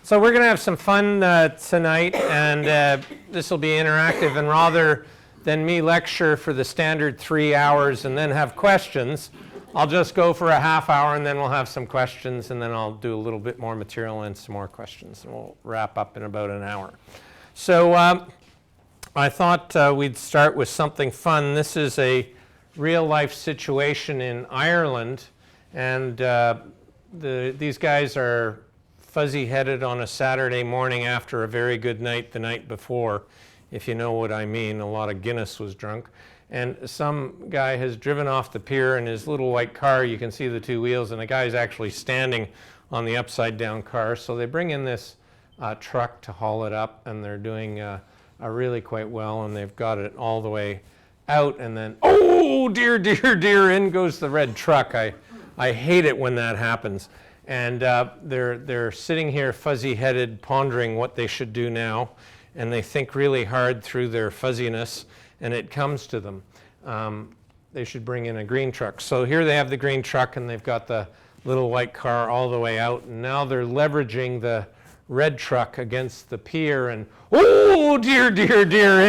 So we're going to have some fun tonight, and this will be interactive. And rather than me lecture for the standard 3 hours and then have questions, I'll just go for a half hour, and then we'll have some questions, and then I'll do a little bit more material and some more questions, and we'll wrap up in about an hour. So I thought we'd start with something fun. This is a real-life situation in Ireland, and these guys are fuzzy-headed on a Saturday morning after a very good night the night before, if you know what I mean. A lot of Guinness was drunk. And some guy has driven off the pier in his little white car. You can see the two wheels, and the guy's actually standing on the upside-down car. So they bring in this truck to haul it up, and they're doing really quite well, and they've got it all the way out, and then, oh, dear, dear, dear, in goes the red truck. I hate it when that happens. And they're sitting here fuzzy-headed, pondering what they should do now, and they think really hard through their fuzziness, and it comes to them. They should bring in a green truck. So here they have the green truck, and they've got the little white car all the way out, and now they're leveraging the red truck against the pier, and oh, dear, dear, dear,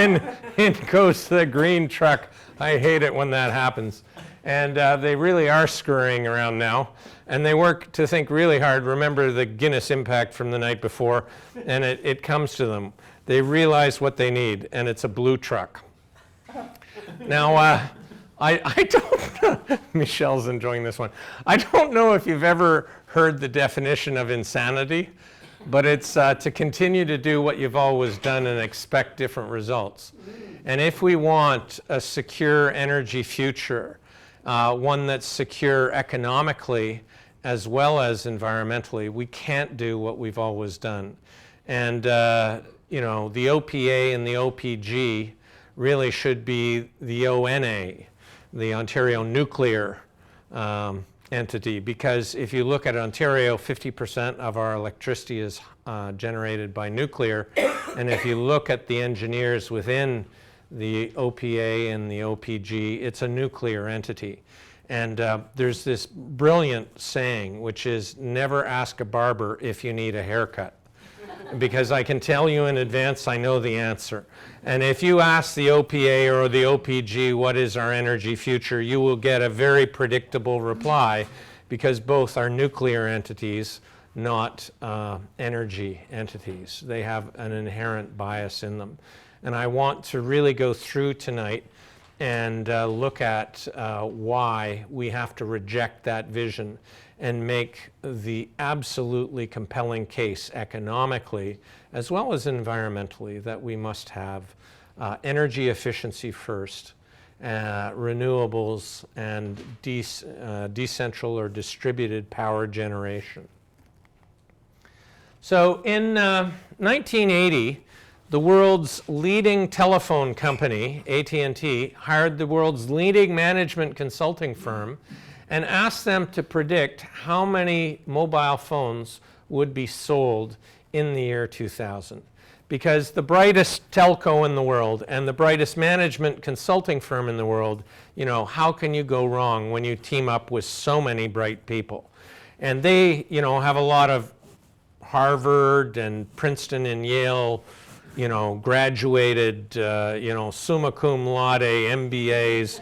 in goes the green truck. I hate it when that happens. And they really are scurrying around now, and they work to think really hard. Remember the Guinness impact from the night before, and it comes to them. They realize what they need, and it's a blue truck. Now, I don't know, Michelle's enjoying this one. I don't know if you've ever heard the definition of insanity, but it's to continue to do what you've always done and expect different results. And if we want a secure energy future, one that's secure economically as well as environmentally, we can't do what we've always done. And you know, the OPA and the OPG really should be the ONA, the Ontario Nuclear entity, because if you look at Ontario, 50% of our electricity is generated by nuclear, and if you look at the engineers within the OPA and the OPG, it's a nuclear entity. And there's this brilliant saying, which is never ask a barber if you need a haircut, because I can tell you in advance I know the answer. And if you ask the OPA or the OPG what is our energy future, you will get a very predictable reply, because both are nuclear entities, not energy entities. They have an inherent bias in them. And I want to really go through tonight and look at why we have to reject that vision and make the absolutely compelling case economically as well as environmentally that we must have energy efficiency first, renewables, and decentral or distributed power generation. So in 1980, the world's leading telephone company, AT&T, hired the world's leading management consulting firm and asked them to predict how many mobile phones would be sold in the year 2000. Because the brightest telco in the world and the brightest management consulting firm in the world, you know, how can you go wrong when you team up with so many bright people? And they, you know, have a lot of Harvard and Princeton and Yale, you know, graduated, you know, summa cum laude MBAs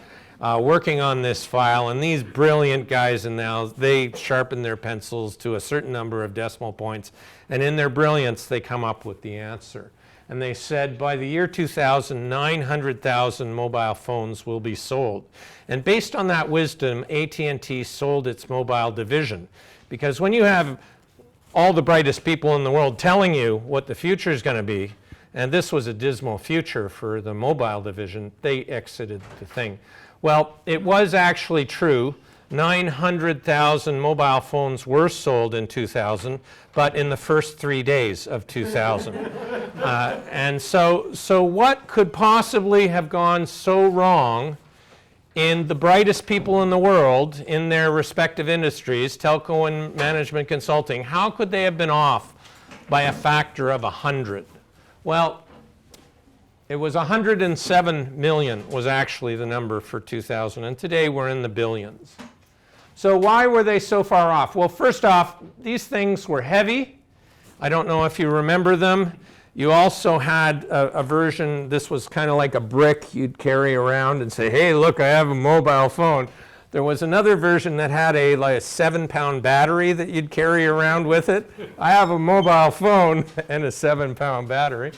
working on this file, and these brilliant guys, and now they sharpen their pencils to a certain number of decimal points, and in their brilliance they come up with the answer. And they said by the year 2000, 900,000 mobile phones will be sold. And based on that wisdom, AT&T sold its mobile division, because when you have all the brightest people in the world telling you what the future is going to be, and this was a dismal future for the mobile division, they exited the thing. Well, it was actually true. 900,000 mobile phones were sold in 2000, but in the first 3 days of 2000. And so what could possibly have gone so wrong in the brightest people in the world in their respective industries, telco and management consulting? How could they have been off by a factor of 100? Well, it was 107 million was actually the number for 2000, and today we're in the billions. So why were they so far off? Well, first off, these things were heavy. I don't know if you remember them. You also had a version, this was kind of like a brick you'd carry around and say, hey, look, I have a mobile phone. There was another version that had like a 7-pound battery that you'd carry around with it. I have a mobile phone and a 7-pound battery.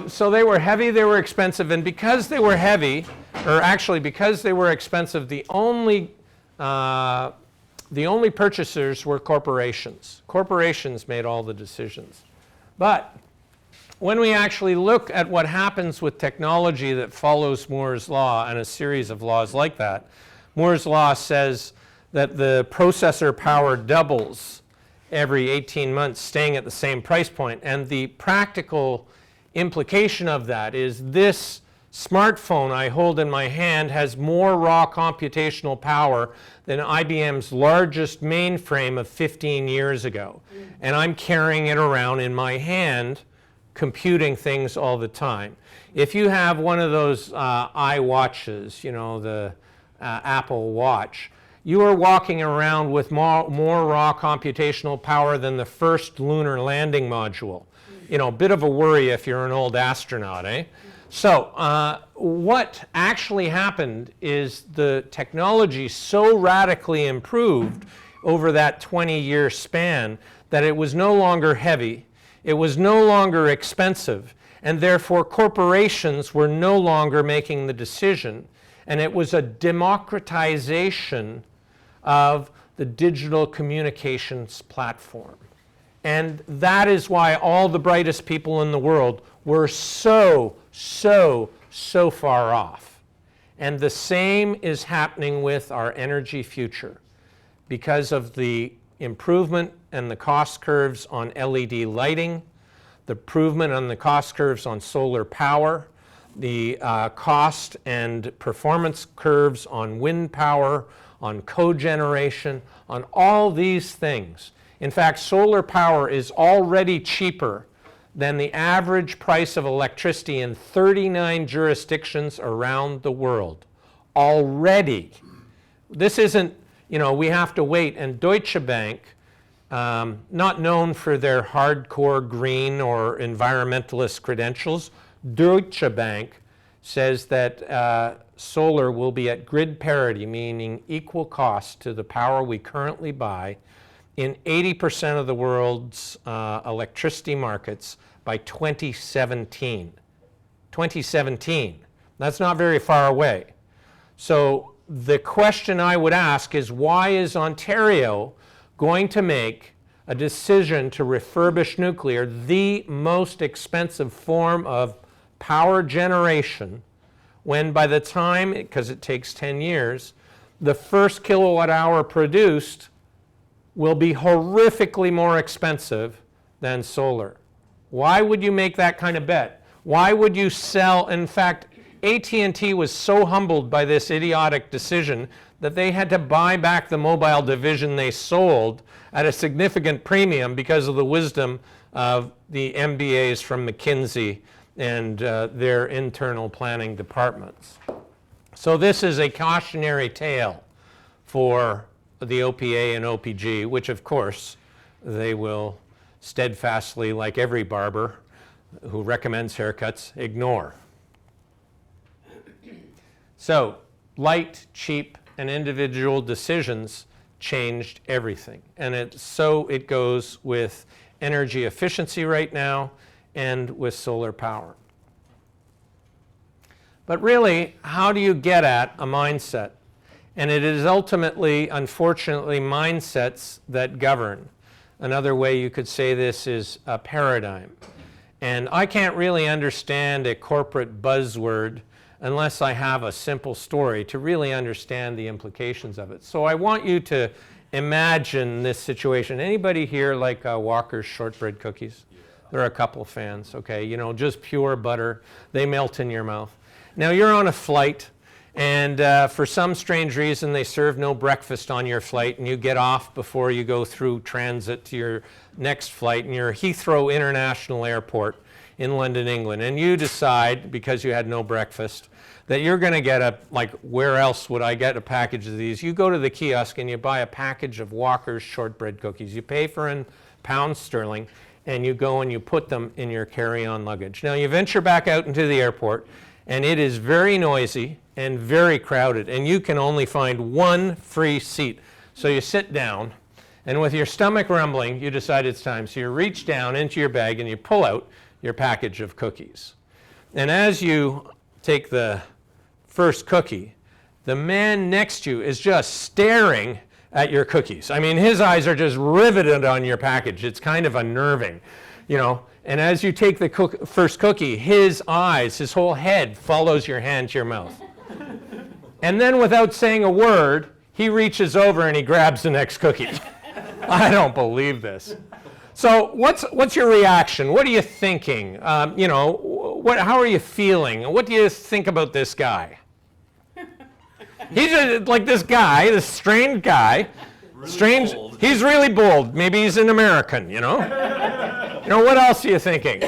So they were heavy, they were expensive, and because they were heavy, or actually because they were expensive, the only purchasers were corporations. Corporations made all the decisions. But when we actually look at what happens with technology that follows Moore's law and a series of laws like that, Moore's law says that the processor power doubles every 18 months, staying at the same price point. And the practical implication of that is this smartphone I hold in my hand has more raw computational power than IBM's largest mainframe of 15 years ago. And I'm carrying it around in my hand, computing things all the time. If you have one of those iWatches, you know, the Apple Watch, you are walking around with more raw computational power than the first lunar landing module. You know, a bit of a worry if you're an old astronaut, eh? So what actually happened is the technology so radically improved over that 20-year span that it was no longer heavy, it was no longer expensive, and therefore corporations were no longer making the decision. And it was a democratization of the digital communications platform. And that is why all the brightest people in the world were so far off. And the same is happening with our energy future. Because of the improvement and the cost curves on LED lighting, the improvement on the cost curves on solar power, the cost and performance curves on wind power, on cogeneration, on all these things. In fact, solar power is already cheaper than the average price of electricity in 39 jurisdictions around the world. Already. This isn't, you know, we have to wait. And Deutsche Bank, not known for their hardcore green or environmentalist credentials, Deutsche Bank says that solar will be at grid parity, meaning equal cost to the power we currently buy in 80% of the world's electricity markets by 2017. 2017. That's not very far away. So the question I would ask is, why is Ontario going to make a decision to refurbish nuclear, the most expensive form of power generation, when by the time, because it takes 10 years, the first kilowatt hour produced will be horrifically more expensive than solar? Why would you make that kind of bet? Why would you sell? In fact, AT&T was so humbled by this idiotic decision that they had to buy back the mobile division they sold at a significant premium because of the wisdom of the MBAs from McKinsey and their internal planning departments. So this is a cautionary tale for the OPA and OPG, which of course they will steadfastly, like every barber who recommends haircuts, ignore. So light, cheap, and individual decisions changed everything. And so it goes with energy efficiency right now and with solar power. But really, how do you get at a mindset? And it is ultimately, unfortunately, mindsets that govern. Another way you could say this is a paradigm. And I can't really understand a corporate buzzword unless I have a simple story to really understand the implications of it. So I want you to imagine this situation. Anybody here like Walker's shortbread cookies? There are a couple fans, okay? You know, just pure butter. They melt in your mouth. Now you're on a flight, and for some strange reason they serve no breakfast on your flight, and you get off before you go through transit to your next flight, and you're Heathrow International Airport in London, England, and you decide, because you had no breakfast, that you're going to get where else would I get a package of these? You go to the kiosk and you buy a package of Walker's shortbread cookies. You pay for in pounds sterling, and you go and you put them in your carry-on luggage. Now you venture back out into the airport, and it is very noisy and very crowded, and you can only find one free seat. So you sit down, and with your stomach rumbling, you decide it's time. So you reach down into your bag and you pull out your package of cookies. And as you take the first cookie, the man next to you is just staring at your cookies. I mean, his eyes are just riveted on your package. It's kind of unnerving, you know. And as you take the first cookie, his eyes, his whole head follows your hand to your mouth. And then without saying a word, he reaches over and he grabs the next cookie. I don't believe this. So what's your reaction? What are you thinking? You know, how are you feeling? What do you think about this guy? He's just like this guy, this strange guy. Really bold. He's really bold. Maybe he's an American, you know? You know, what else are you thinking?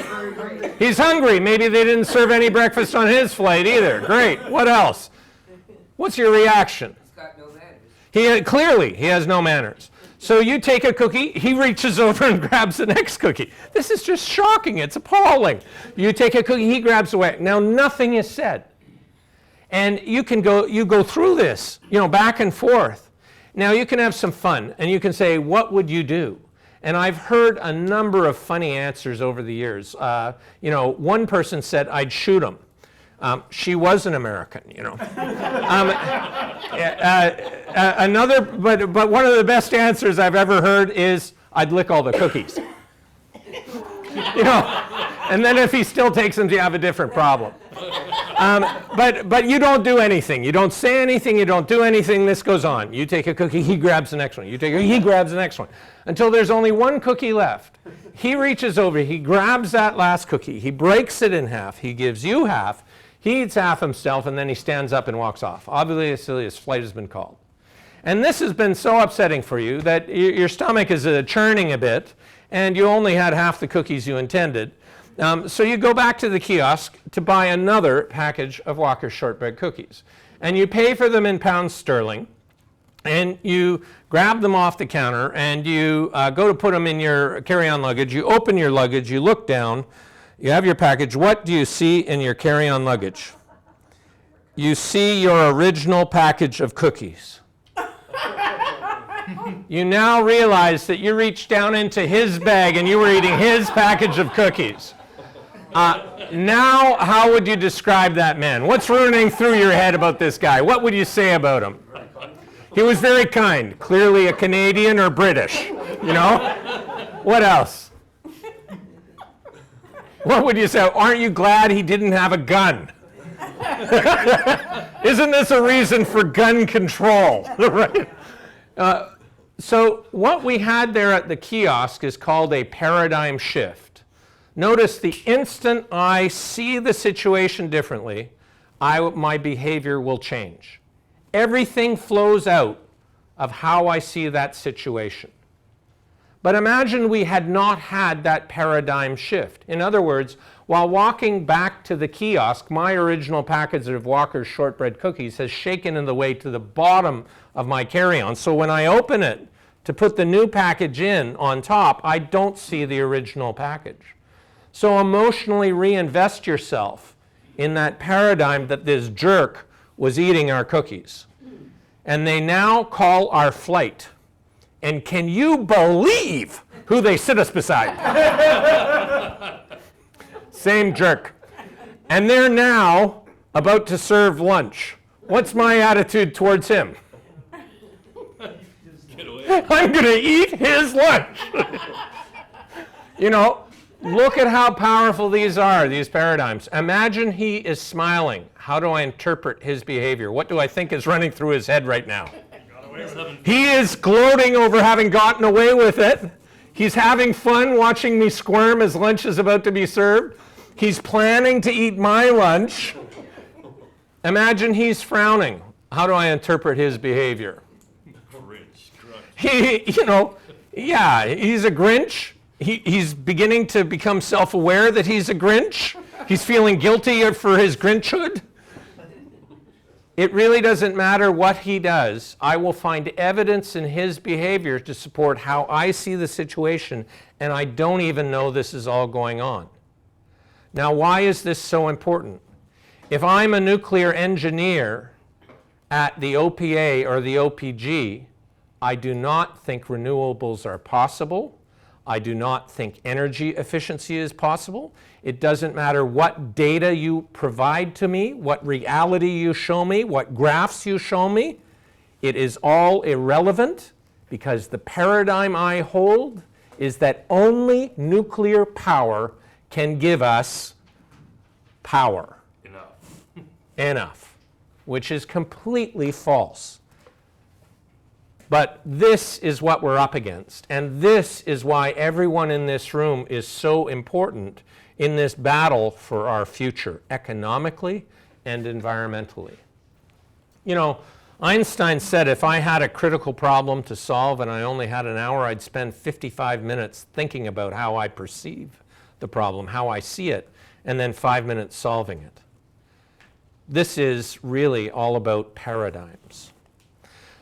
He's hungry. Maybe they didn't serve any breakfast on his flight either. Great. What else? What's your reaction? He's got no manners. Clearly, he has no manners. So you take a cookie, he reaches over and grabs the next cookie. This is just shocking. It's appalling. You take a cookie, he grabs away. Now, nothing is said. And you go through this, you know, back and forth. Now, you can have some fun, and you can say, what would you do? And I've heard a number of funny answers over the years. You know, one person said, I'd shoot him. She was an American, you know. Another, but one of the best answers I've ever heard is, I'd lick all the cookies. You know, and then if he still takes them, you have a different problem. But you don't do anything. You don't say anything. You don't do anything. This goes on. You take a cookie, he grabs the next one. You take a, he grabs the next one. Until there's only one cookie left. He reaches over, he grabs that last cookie, he breaks it in half, he gives you half, he eats half himself, and then he stands up and walks off. Obviously, his flight has been called. And this has been so upsetting for you that your stomach is churning a bit, and you only had half the cookies you intended. So you go back to the kiosk to buy another package of Walker's shortbread cookies. And you pay for them in pounds sterling, and you grab them off the counter, and you go to put them in your carry-on luggage. You open your luggage, you look down, you have your package. What do you see in your carry-on luggage? You see your original package of cookies. You now realize that you reached down into his bag and you were eating his package of cookies. Now, how would you describe that man? What's running through your head about this guy? What would you say about him? He was very kind. Clearly a Canadian or British, you know? What else? What would you say? Aren't you glad he didn't have a gun? Isn't this a reason for gun control? Right? So what we had there at the kiosk is called a paradigm shift. Notice the instant I see the situation differently, my behavior will change. Everything flows out of how I see that situation. But imagine we had not had that paradigm shift. In other words, while walking back to the kiosk, my original package of Walker's shortbread cookies has shaken in the way to the bottom of my carry-on. So when I open it to put the new package in on top, I don't see the original package. So emotionally reinvest yourself in that paradigm that this jerk was eating our cookies. And they now call our flight. And can you believe who they sit us beside? Same jerk. And they're now about to serve lunch. What's my attitude towards him? I'm going to eat his lunch. You know, look at how powerful these are, these paradigms. Imagine he is smiling. How do I interpret his behavior? What do I think is running through his head right now? He is gloating over having gotten away with it. He's having fun watching me squirm as lunch is about to be served. He's planning to eat my lunch. Imagine he's frowning. How do I interpret his behavior? He's a Grinch. He's beginning to become self-aware that he's a Grinch. He's feeling guilty for his Grinchhood. It really doesn't matter what he does. I will find evidence in his behavior to support how I see the situation, and I don't even know this is all going on. Now, why is this so important? If I'm a nuclear engineer at the OPA or the OPG, I do not think renewables are possible. I do not think energy efficiency is possible. It doesn't matter what data you provide to me, what reality you show me, what graphs you show me. It is all irrelevant because the paradigm I hold is that only nuclear power can give us power. Enough, which is completely false. But this is what we're up against, and this is why everyone in this room is so important in this battle for our future, economically and environmentally. You know, Einstein said if I had a critical problem to solve and I only had an hour, I'd spend 55 minutes thinking about how I perceive the problem, how I see it, and then 5 minutes solving it. This is really all about paradigms.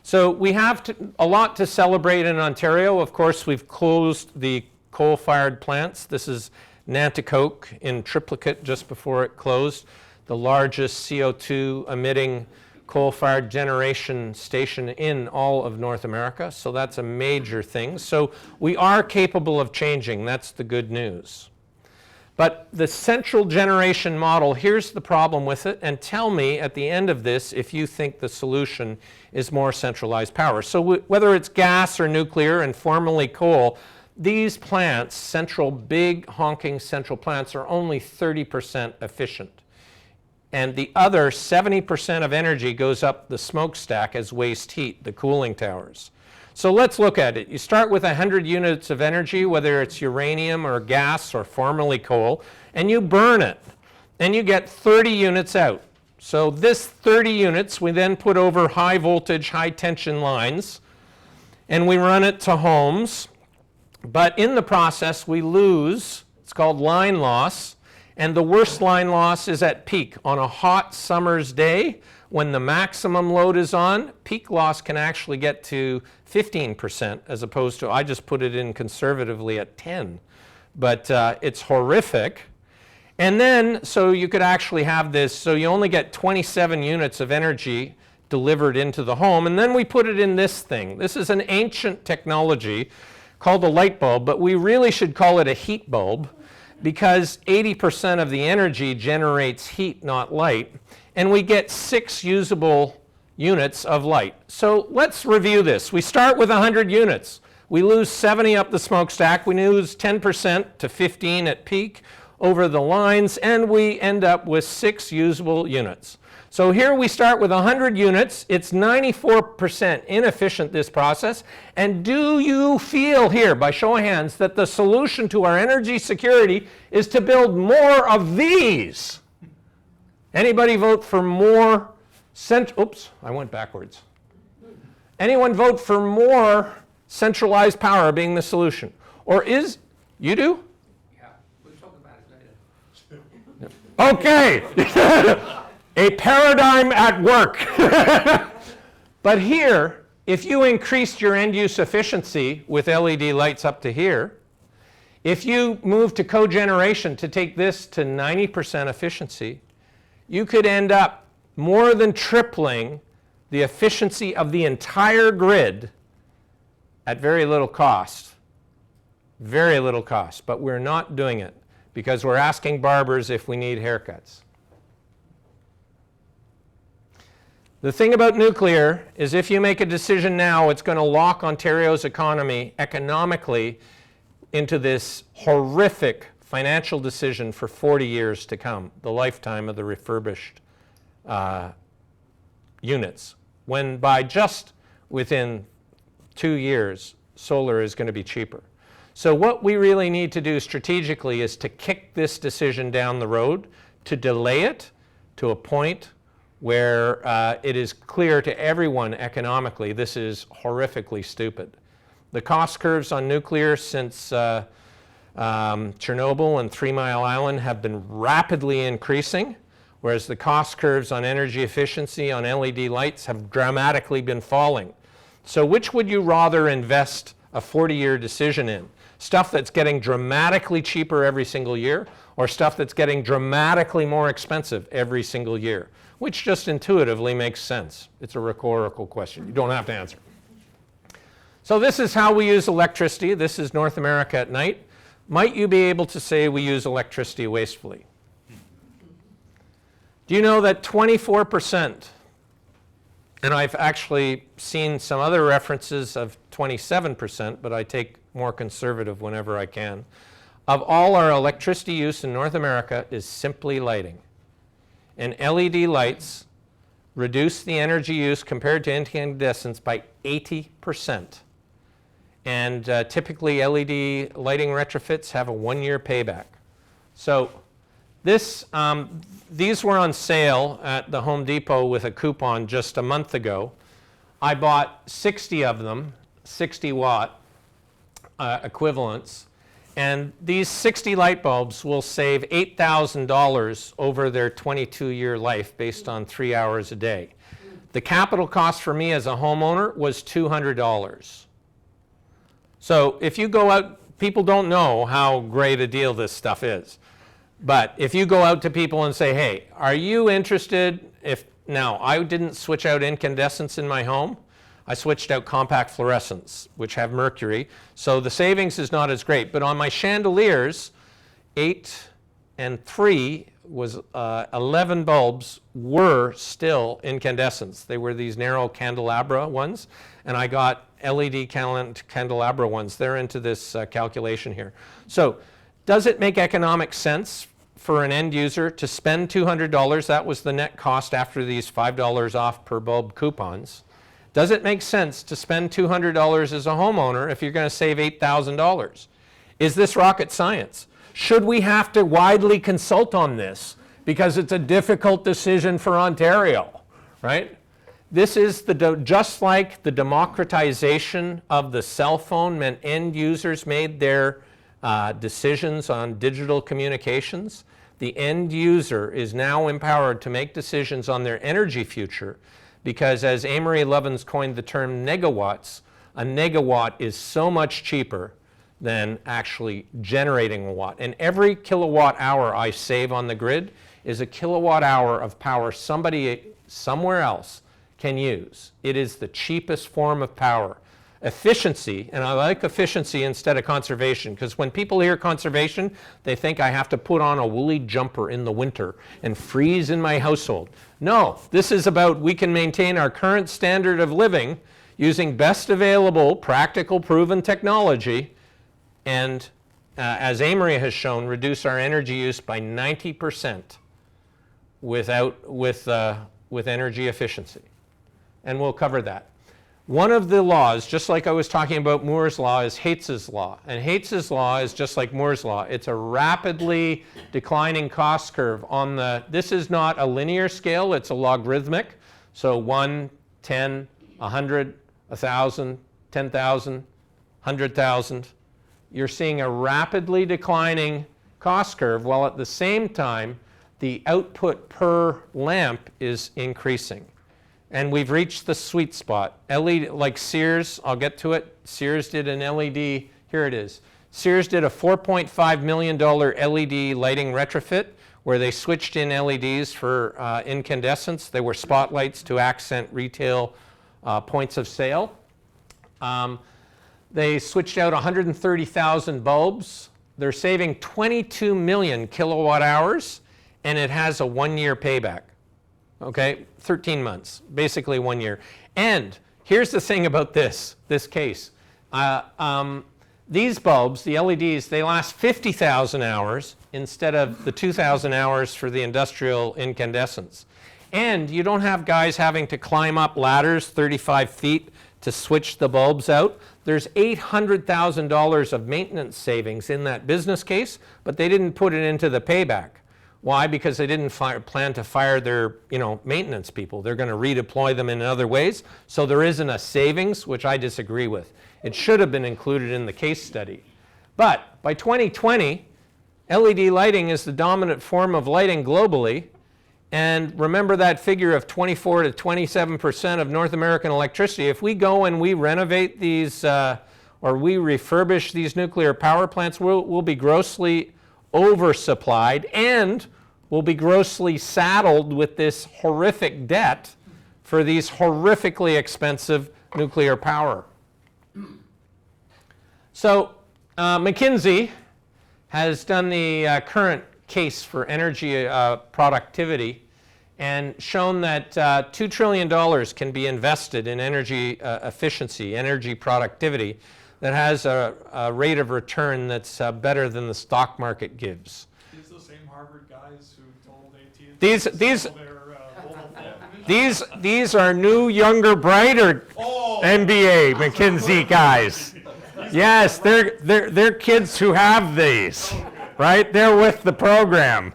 So we have a lot to celebrate in Ontario. Of course, we've closed the coal-fired plants. This is Nanticoke in Triplicate just before it closed, the largest CO2 emitting coal-fired generation station in all of North America. So that's a major thing. So we are capable of changing. That's the good news. But the central generation model, here's the problem with it, and tell me at the end of this if you think the solution is more centralized power. So whether it's gas or nuclear and formerly coal, these plants, central, big honking central plants, are only 30% efficient. And the other 70% of energy goes up the smokestack as waste heat, the cooling towers. So let's look at it. You start with 100 units of energy, whether it's uranium or gas or formerly coal, and you burn it, and you get 30 units out. So this 30 units we then put over high voltage, high tension lines, and we run it to homes. But in the process we lose, it's called line loss, and the worst line loss is at peak. On a hot summer's day, when the maximum load is on, peak loss can actually get to 15% as opposed to, I just put it in conservatively at 10. But it's horrific. And then, so you could actually have this, so you only get 27 units of energy delivered into the home, and then we put it in this thing. This is an ancient technology called a light bulb, but we really should call it a heat bulb because 80% of the energy generates heat, not light. And we get 6 usable units of light. So let's review this. We start with 100 units. We lose 70 up the smokestack. We lose 10% to 15 at peak over the lines, and we end up with 6 usable units. So here we start with 100 units. It's 94% inefficient, this process. And do you feel here, by show of hands, that the solution to our energy security is to build more of these? Anybody vote for more oops, I went backwards. Anyone vote for more centralized power being the solution? Or is, you do? Yeah, we'll talk about it later. Okay, a paradigm at work. But here, if you increased your end use efficiency with LED lights up to here, if you move to cogeneration to take this to 90% efficiency, you could end up more than tripling the efficiency of the entire grid at very little cost. Very little cost, but we're not doing it because we're asking barbers if we need haircuts. The thing about nuclear is if you make a decision now, it's going to lock Ontario's economy economically into this horrific financial decision for 40 years to come, the lifetime of the refurbished units, when by just within 2 years, solar is going to be cheaper. So what we really need to do strategically is to kick this decision down the road, to delay it to a point where it is clear to everyone economically this is horrifically stupid. The cost curves on nuclear since Chernobyl and 3 Mile Island have been rapidly increasing. whereas the cost curves on energy efficiency on LED lights have dramatically been falling. So which would you rather invest a 40-year decision in? Stuff that's getting dramatically cheaper every single year, or stuff that's getting dramatically more expensive every single year? Which just intuitively makes sense. It's a rhetorical question. You don't have to answer. So this is how we use electricity. This is North America at night. Might you be able to say we use electricity wastefully? Do you know that 24%, and I've actually seen some other references of 27%, but I take more conservative whenever I can, of all our electricity use in North America is simply lighting. And LED lights reduce the energy use compared to incandescents by 80%. And typically LED lighting retrofits have a 1-year payback. So these were on sale at the Home Depot with a coupon just a month ago. I bought 60 of them, 60-watt equivalents. And these 60 light bulbs will save $8,000 over their 22-year life based on 3 hours a day. The capital cost for me as a homeowner was $200. So if you go out, people don't know how great a deal this stuff is. But if you go out to people and say, hey, are you interested now, I didn't switch out incandescents in my home. I switched out compact fluorescents, which have mercury. So the savings is not as great. But on my chandeliers, 8 and 3 was 11 bulbs were still incandescents. They were these narrow candelabra ones. And I got LED candelabra ones. They're into this calculation here. So does it make economic sense for an end user to spend $200? That was the net cost after these $5 off per bulb coupons. Does it make sense to spend $200 as a homeowner if you're going to save $8,000? Is this rocket science? Should we have to widely consult on this because it's a difficult decision for Ontario, right? This is just like the democratization of the cell phone meant end users made their decisions on digital communications. The end user is now empowered to make decisions on their energy future because, as Amory Lovins coined the term negawatts, a negawatt is so much cheaper than actually generating a watt. And every kilowatt hour I save on the grid is a kilowatt hour of power somebody somewhere else can use. It is the cheapest form of power. Efficiency, and I like efficiency instead of conservation, because when people hear conservation, they think I have to put on a woolly jumper in the winter and freeze in my household. No, this is about we can maintain our current standard of living using best available, practical, proven technology, and as Amory has shown, reduce our energy use by 90% with energy efficiency. And we'll cover that. One of the laws, just like I was talking about Moore's law, is Haitz's law. And Haitz's law is just like Moore's law. It's a rapidly declining cost curve on this is not a linear scale, it's a logarithmic. So 1, 10, 100, 1,000, 10,000, 100,000. You're seeing a rapidly declining cost curve while at the same time the output per lamp is increasing. And we've reached the sweet spot. LED, like Sears, I'll get to it. Sears did an LED, here it is. Sears did a $4.5 million LED lighting retrofit where they switched in LEDs for incandescents. They were spotlights to accent retail points of sale. They switched out 130,000 bulbs. They're saving 22 million kilowatt hours, and it has a 1-year payback. Okay, 13 months, basically 1 year. And here's the thing about this case. These bulbs, the LEDs, they last 50,000 hours instead of the 2,000 hours for the industrial incandescents. And you don't have guys having to climb up ladders 35 feet to switch the bulbs out. There's $800,000 of maintenance savings in that business case, but they didn't put it into the payback. Why? Because they didn't plan to fire their maintenance people. They're going to redeploy them in other ways. So there isn't a savings, which I disagree with. It should have been included in the case study. But by 2020, LED lighting is the dominant form of lighting globally. And remember that figure of 24 to 27% of North American electricity. If we go and we renovate these or we refurbish these nuclear power plants, we'll be grossly oversupplied, and we'll be grossly saddled with this horrific debt for these horrifically expensive nuclear power. So McKinsey has done the current case for energy productivity and shown that $2 trillion can be invested in energy efficiency, energy productivity, that has a rate of return that's better than the stock market gives. These the same Harvard guys who told AT&T These are new, younger, brighter MBA McKinsey guys. Yes, they're kids who have these, right? They're with the program.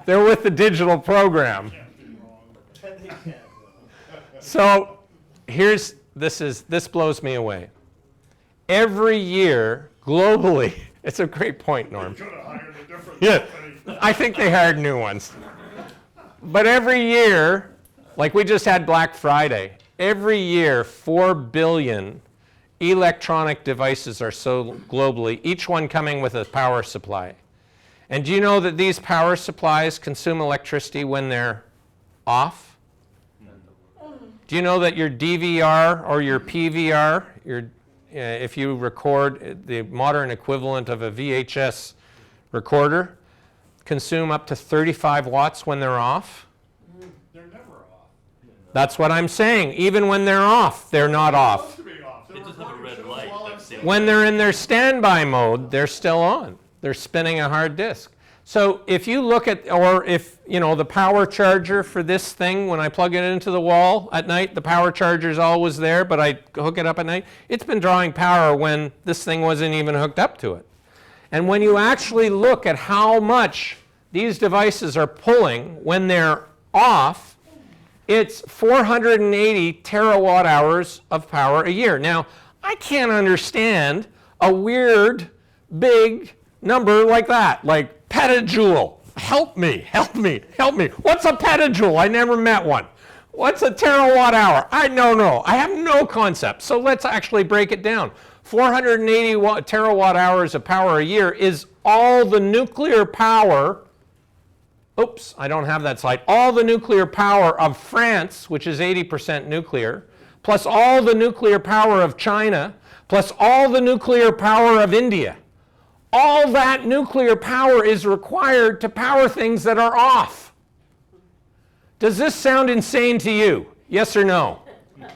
They're with the digital program. So this blows me away. Every year, globally, it's a great point, Norm. Could have hired a different Yeah, company. I think they hired new ones. But every year, like we just had Black Friday, every year 4 billion electronic devices are sold globally, each one coming with a power supply. And do you know that these power supplies consume electricity when they're off? Do you know that your DVR or your PVR, if you record the modern equivalent of a VHS recorder, consume up to 35 watts when they're off? They're never off. That's what I'm saying. Even when they're off, they're not off. To be off. They just have a red light. That's it. When they're in their standby mode, they're still on. They're spinning a hard disk. So if you look at, or if, the power charger for this thing, when I plug it into the wall at night, the power charger's always there, but I hook it up at night, it's been drawing power when this thing wasn't even hooked up to it. And when you actually look at how much these devices are pulling when they're off, it's 480 terawatt hours of power a year. Now, I can't understand a weird, big number like that, like petajoule. Help me, help me, help me. What's a petajoule? I never met one. What's a terawatt hour? I don't know. I have no concept. So let's actually break it down. 480 terawatt hours of power a year is all the nuclear power. Oops, I don't have that slide. All the nuclear power of France, which is 80% nuclear, plus all the nuclear power of China, plus all the nuclear power of India. All that nuclear power is required to power things that are off. Does this sound insane to you? Yes or no?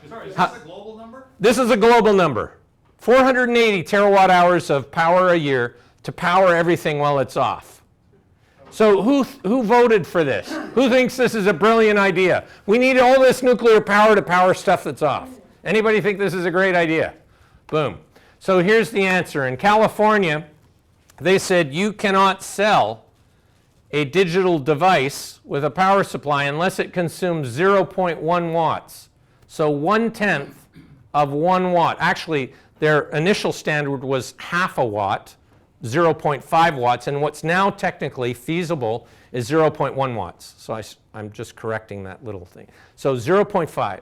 Sorry, is this a global number? This is a global number. 480 terawatt hours of power a year to power everything while it's off. So who voted for this? Who thinks this is a brilliant idea? We need all this nuclear power to power stuff that's off. Anybody think this is a great idea? Boom. So here's the answer. In California, they said you cannot sell a digital device with a power supply unless it consumes 0.1 watts. So 1/10 of 1 watt. Actually, their initial standard was half a watt, 0.5 watts, and what's now technically feasible is 0.1 watts. So I'm just correcting that little thing. So 0.5.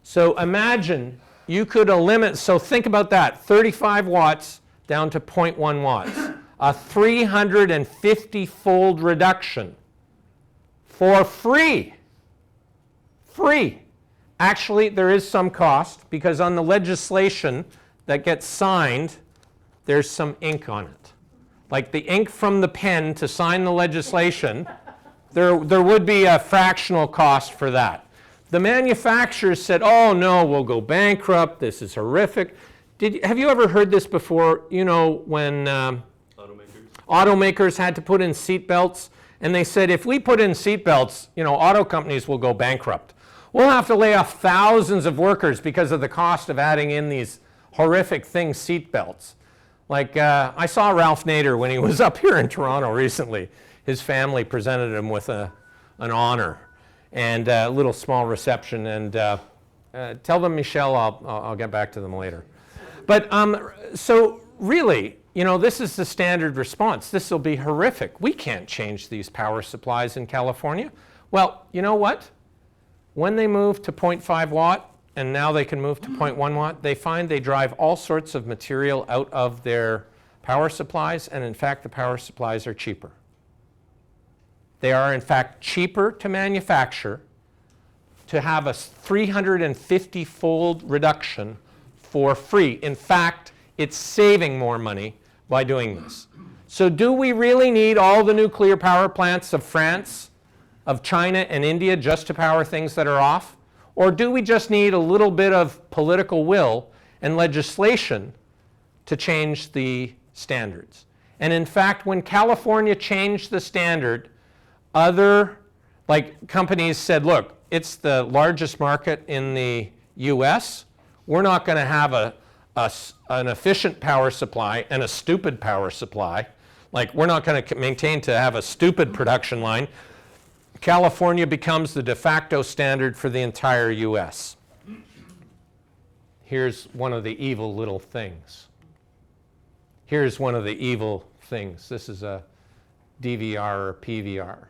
So imagine you could eliminate, so think about that, 35 watts down to 0.1 watts. A 350-fold reduction for free. Free. Actually, there is some cost because on the legislation that gets signed, there's some ink on it. Like the ink from the pen to sign the legislation, there would be a fractional cost for that. The manufacturers said, oh no, we'll go bankrupt, this is horrific. Have you ever heard this before? When automakers had to put in seat belts, and they said, if we put in seat belts, auto companies will go bankrupt. We'll have to lay off thousands of workers because of the cost of adding in these horrific things, seat belts. Like, I saw Ralph Nader when he was up here in Toronto recently. His family presented him with an honor and a little small reception. And tell them, Michelle, I'll get back to them later. But so really, this is the standard response. This will be horrific. We can't change these power supplies in California. Well, you know what? When they move to 0.5 watt, and now they can move to 0.1 watt, they find they drive all sorts of material out of their power supplies, and in fact, the power supplies are cheaper. They are, in fact, cheaper to manufacture, to have a 350-fold reduction for free. In fact, it's saving more money by doing this. So do we really need all the nuclear power plants of France, of China and India just to power things that are off? Or do we just need a little bit of political will and legislation to change the standards? And in fact, when California changed the standard, other companies said, look, it's the largest market in the US. We're not going to have an efficient power supply and a stupid power supply. Like, we're not going to maintain to have a stupid production line. California becomes the de facto standard for the entire US. Here's one of the evil little things. Here's one of the evil things. This is a DVR or PVR.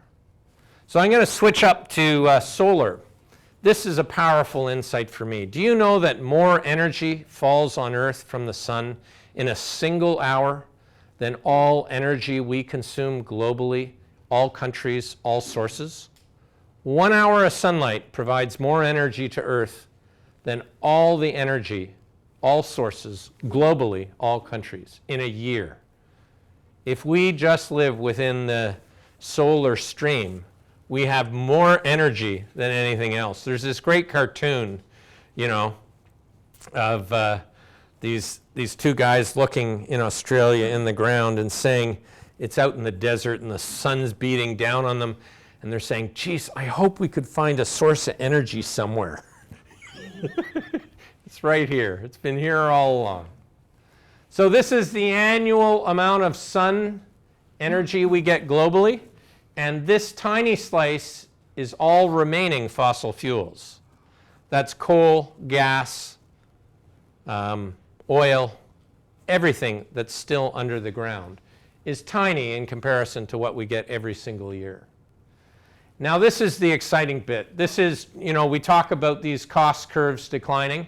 So I'm going to switch up to solar. This is a powerful insight for me. Do you know that more energy falls on Earth from the sun in a single hour than all energy we consume globally, all countries, all sources? 1 hour of sunlight provides more energy to Earth than all the energy, all sources, globally, all countries, in a year. If we just live within the solar stream, we have more energy than anything else. There's this great cartoon, of these two guys looking in Australia in the ground and saying, it's out in the desert and the sun's beating down on them, and they're saying, geez, I hope we could find a source of energy somewhere. It's right here. It's been here all along. So this is the annual amount of sun energy we get globally. And this tiny slice is all remaining fossil fuels. That's coal, gas, oil, everything that's still under the ground is tiny in comparison to what we get every single year. Now this is the exciting bit. This is, we talk about these cost curves declining.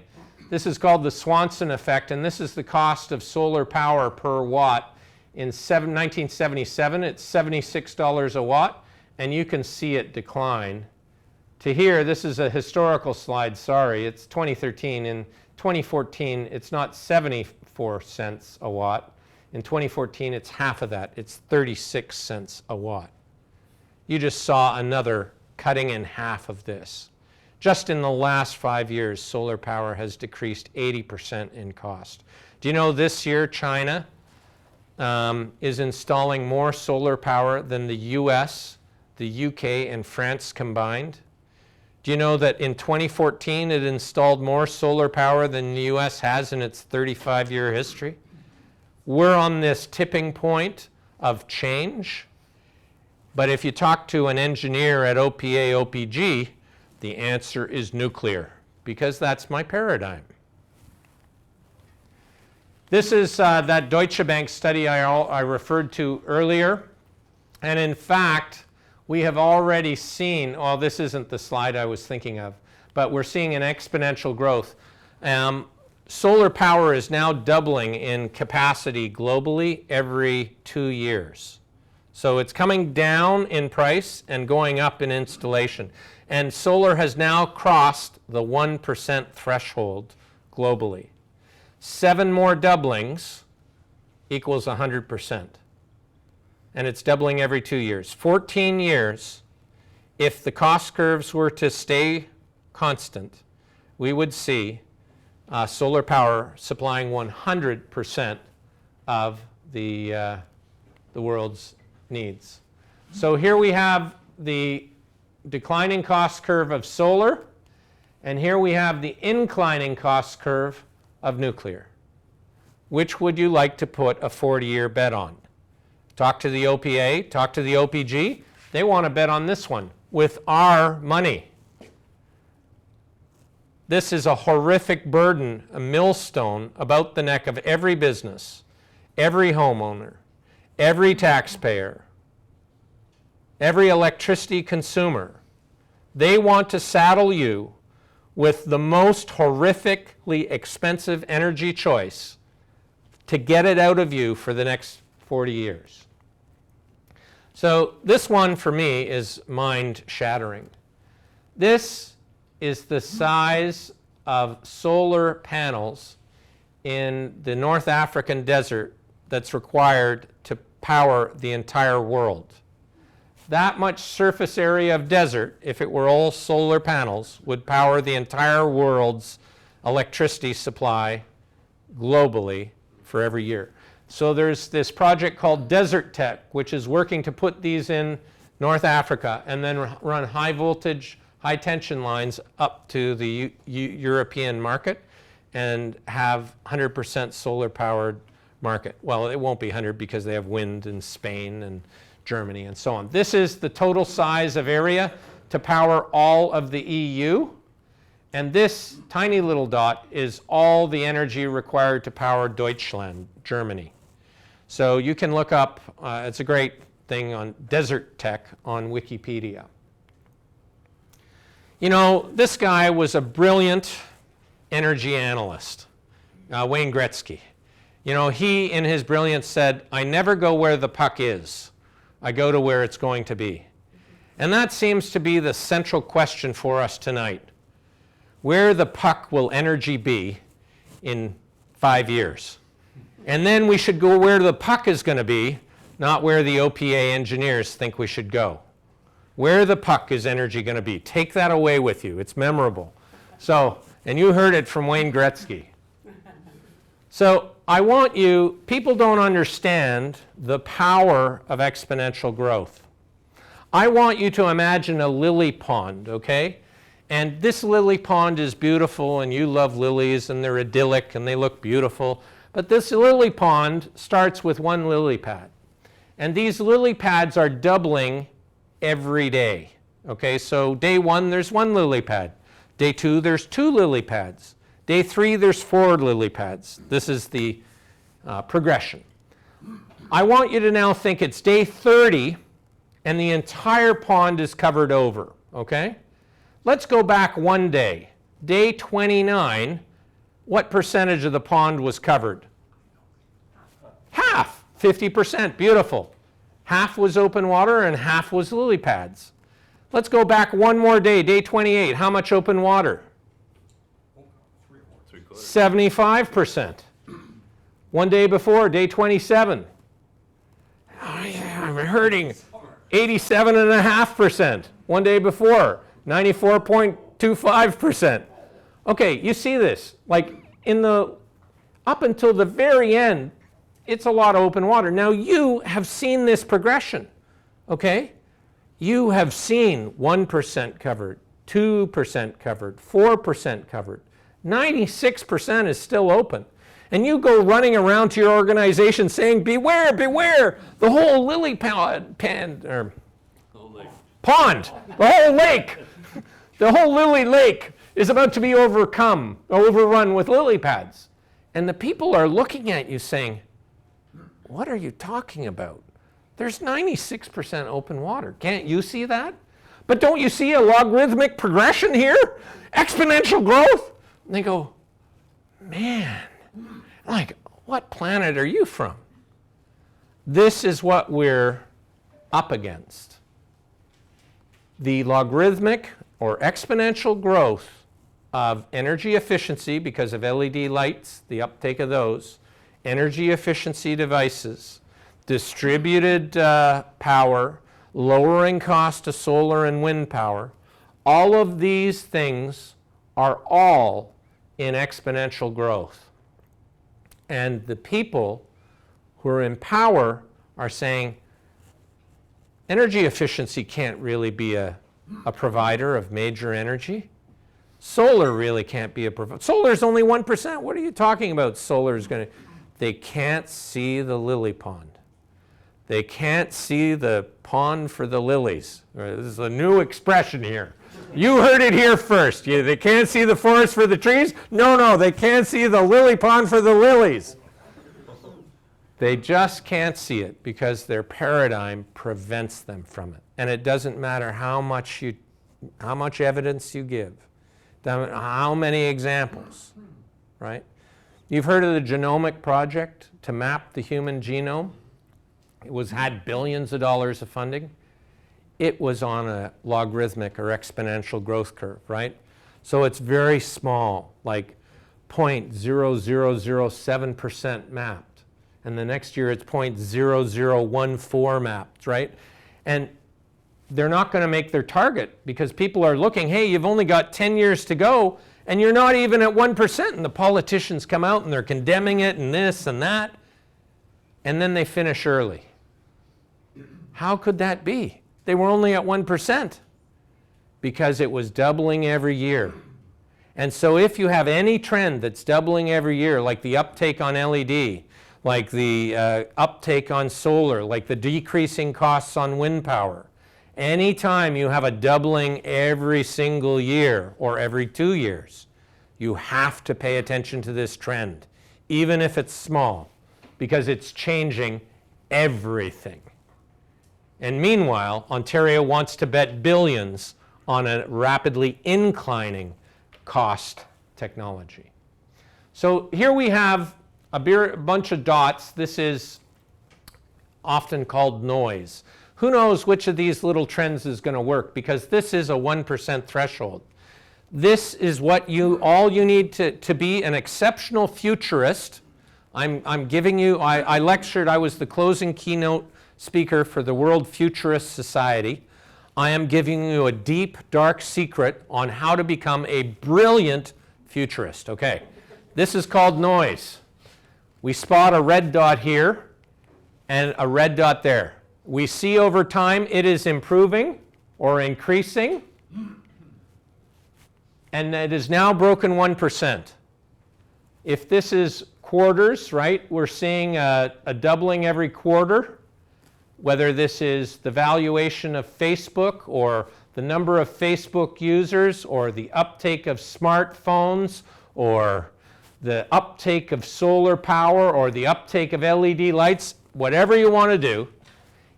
This is called the Swanson effect, and this is the cost of solar power per watt. In 1977, it's $76 a watt, and you can see it decline. To here, this is a historical slide, sorry, it's 2013. In 2014, it's not 74 cents a watt. In 2014, it's half of that. It's 36 cents a watt. You just saw another cutting in half of this. Just in the last 5 years, solar power has decreased 80% in cost. Do you know this year, China is installing more solar power than the US, the UK, and France combined? Do you know that in 2014 it installed more solar power than the US has in its 35-year history? We're on this tipping point of change. But if you talk to an engineer at OPA, OPG, the answer is nuclear, because that's my paradigm. This is that Deutsche Bank study I referred to earlier. And in fact, we have already seen, this isn't the slide I was thinking of, but we're seeing an exponential growth. Solar power is now doubling in capacity globally every 2 years. So it's coming down in price and going up in installation. And solar has now crossed the 1% threshold globally. 7 more doublings equals 100%. And it's doubling every 2 years. 14 years, if the cost curves were to stay constant, we would see solar power supplying 100% of the world's needs. So here we have the declining cost curve of solar, and here we have the inclining cost curve of nuclear. Which would you like to put a 40-year bet on? Talk to the OPA, talk to the OPG. They want to bet on this one with our money. This is a horrific burden, a millstone about the neck of every business, every homeowner, every taxpayer, every electricity consumer, They want to saddle you with the most horrifically expensive energy choice to get it out of you for the next 40 years. So this one for me is mind-shattering. This is the size of solar panels in the North African desert that's required to power the entire world. That much surface area of desert, if it were all solar panels, would power the entire world's electricity supply globally for every year. So there's this project called Desert Tech, which is working to put these in North Africa and then run high voltage, high tension lines up to the European market and have 100% solar powered market. Well, it won't be 100 because they have wind in Spain and Germany and so on. This is the total size of area to power all of the EU. And this tiny little dot is all the energy required to power Deutschland, Germany. So you can look up, it's a great thing on Desert Tech on Wikipedia. You know, this guy was a brilliant energy analyst, Wayne Gretzky. You know, he in his brilliance said, "I never go where the puck is. I go to where it's going to be." And that seems to be the central question for us tonight. Where the puck will energy be in 5 years? And then we should go where the puck is going to be, not where the OPA engineers think we should go. Where the puck is energy going to be? Take that away with you. It's memorable. So, and you heard it from Wayne Gretzky. So I want you, people don't understand the power of exponential growth. I want you to imagine a lily pond, okay? And this lily pond is beautiful, and you love lilies, and they're idyllic, and they look beautiful. But this lily pond starts with one lily pad. And these lily pads are doubling every day. Okay, so day 1, there's 1 lily pad. Day 2, there's 2 lily pads. Day 3, there's 4 lily pads. This is the progression. I want you to now think it's day 30, and the entire pond is covered over. Okay? Let's go back one day. Day 29, what percentage of the pond was covered? Half, 50%, beautiful. Half was open water and half was lily pads. Let's go back one more day, day 28. How much open water? 75%. One day before, day 27. Oh, yeah, I'm hurting. 87.5%. One day before, 94.25%. Okay, you see this. Like up until the very end, it's a lot of open water. Now you have seen this progression, okay? You have seen 1% covered, 2% covered, 4% covered. 96% is still open. And you go running around to your organization saying, beware, beware, the whole lily pond, the whole lake, the whole lily lake is about to be overrun with lily pads. And the people are looking at you saying, what are you talking about? There's 96% open water. Can't you see that? But don't you see a logarithmic progression here? Exponential growth? And they go, man, like, what planet are you from? This is what we're up against. The logarithmic or exponential growth of energy efficiency because of LED lights, the uptake of those, energy efficiency devices, distributed power, lowering cost of solar and wind power, all of these things are all in exponential growth. And the people who are in power are saying, energy efficiency can't really be a provider of major energy. Solar really can't be a provider. Solar is only 1%. What are you talking about? Solar is going to... They can't see the lily pond. They can't see the pond for the lilies. This is a new expression here. You heard it here first. They can't see the forest for the trees? No, they can't see the lily pond for the lilies. They just can't see it because their paradigm prevents them from it. And it doesn't matter how much you how much evidence you give, how many examples, right? You've heard of the genomic project to map the human genome. It had billions of dollars of funding. It was on a logarithmic or exponential growth curve, right? So it's very small, like 0.0007% mapped. And the next year it's 0.0014 mapped, right? And they're not going to make their target because people are looking, hey, you've only got 10 years to go and you're not even at 1%. And the politicians come out and they're condemning it and this and that. And then they finish early. How could that be? They were only at 1% because it was doubling every year. And so if you have any trend that's doubling every year, like the uptake on LED, like the uptake on solar, like the decreasing costs on wind power, anytime you have a doubling every single year or every 2 years, you have to pay attention to this trend, even if it's small, because it's changing everything. And meanwhile, Ontario wants to bet billions on a rapidly inclining cost technology. So here we have a bunch of dots. This is often called noise. Who knows which of these little trends is going to work, because this is a 1% threshold. This is what all you need to be an exceptional futurist. I'm giving you, I lectured, I was the closing keynote speaker for the World Futurist Society. I am giving you a deep, dark secret on how to become a brilliant futurist. Okay, this is called noise. We spot a red dot here and a red dot there. We see over time it is improving or increasing, and it is now broken 1%. If this is quarters, right, we're seeing a doubling every quarter, whether this is the valuation of Facebook or the number of Facebook users or the uptake of smartphones or the uptake of solar power or the uptake of LED lights, whatever you want to do,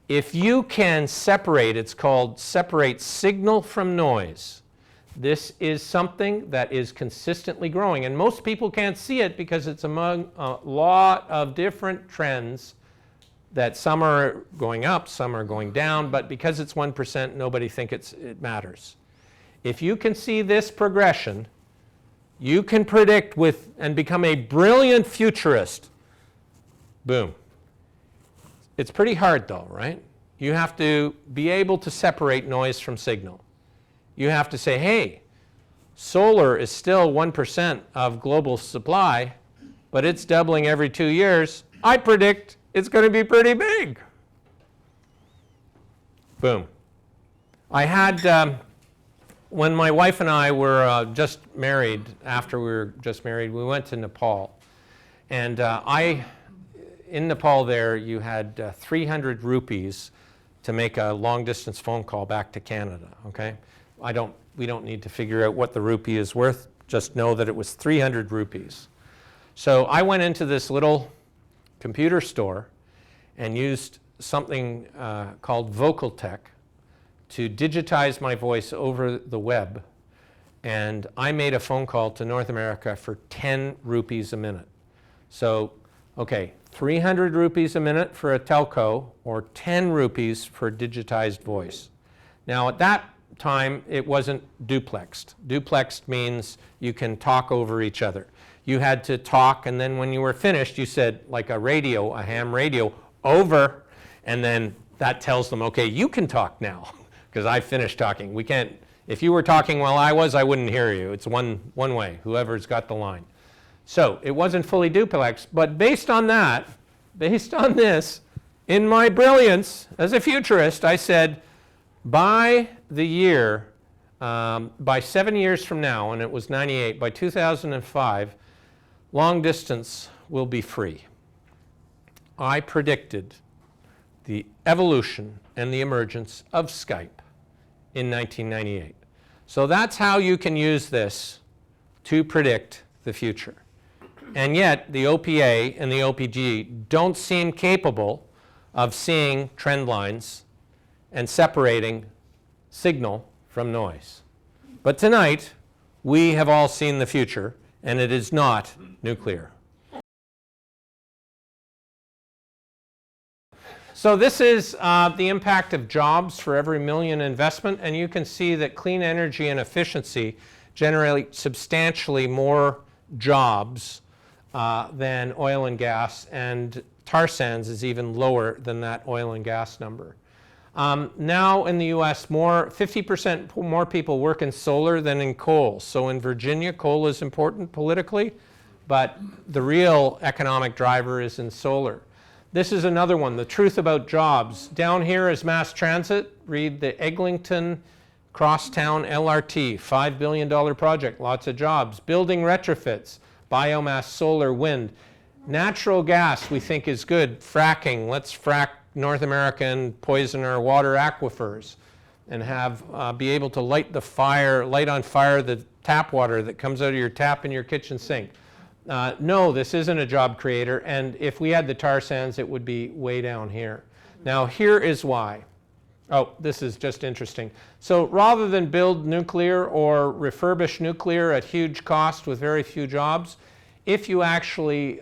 if you can separate, it's called separate signal from noise. This is something that is consistently growing, and most people can't see it because it's among a lot of different trends that some are going up, some are going down, but because it's 1%, nobody thinks it matters. If you can see this progression, you can predict and become a brilliant futurist. Boom. It's pretty hard though, right? You have to be able to separate noise from signal. You have to say, hey, solar is still 1% of global supply, but it's doubling every 2 years. I predict it's going to be pretty big. Boom. I had, when my wife and I were just married, after we were just married, we went to Nepal. And in Nepal there, you had 300 rupees to make a long-distance phone call back to Canada, okay? We don't need to figure out what the rupee is worth, just know that it was 300 rupees. So I went into this little computer store and used something called Vocal Tech to digitize my voice over the web, and I made a phone call to North America for 10 rupees a minute. So, okay, 300 rupees a minute for a telco, or 10 rupees for digitized voice. Now at that time, it wasn't duplexed. Duplexed means you can talk over each other. You had to talk, and then when you were finished, you said, like a radio, a ham radio, over, and then that tells them, okay, you can talk now, because I finished talking. We can't, if you were talking while I wouldn't hear you. It's one way, whoever's got the line. So it wasn't fully duplex, but based on that, based on this, in my brilliance as a futurist, I said, by the year, by 7 years from now, and it was 98, by 2005, long distance will be free. I predicted the evolution and the emergence of Skype in 1998. So that's how you can use this to predict the future. And yet, the OPA and the OPG don't seem capable of seeing trend lines and separating signal from noise. But tonight, we have all seen the future, and it is not nuclear. So this is the impact of jobs for every million investment, and you can see that clean energy and efficiency generate substantially more jobs than oil and gas, and tar sands is even lower than that oil and gas number. Now in the US, 50% more people work in solar than in coal. So in Virginia, coal is important politically, but the real economic driver is in solar. This is another one, the truth about jobs. Down here is mass transit. Read the Eglinton Crosstown LRT, $5 billion project, lots of jobs. Building retrofits, biomass, solar, wind. Natural gas we think is good. Fracking, let's frack North America and poison our water aquifers and have be able to light on fire the tap water that comes out of your tap in your kitchen sink. No, this isn't a job creator, and if we had the tar sands, it would be way down here. Now here is why. Oh, this is just interesting. So rather than build nuclear or refurbish nuclear at huge cost with very few jobs, if you actually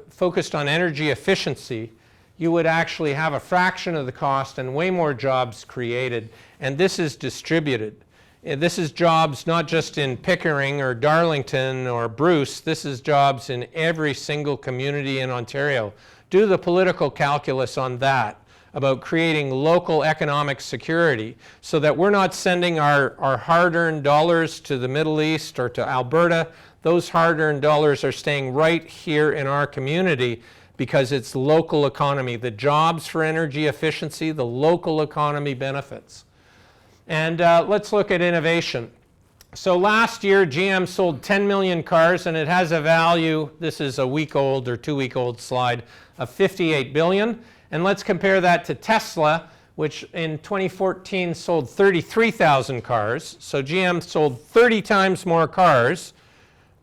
focused on energy efficiency, you would actually have a fraction of the cost and way more jobs created. And this is distributed. This is jobs not just in Pickering or Darlington or Bruce. This is jobs in every single community in Ontario. Do the political calculus on that, about creating local economic security so that we're not sending our hard-earned dollars to the Middle East or to Alberta. Those hard-earned dollars are staying right here in our community because it's local economy. The jobs for energy efficiency, the local economy benefits. And let's look at innovation. So last year, GM sold 10 million cars, and it has a value, this is a week-old or 2-week-old slide, of 58 billion. And let's compare that to Tesla, which in 2014 sold 33,000 cars. So GM sold 30 times more cars,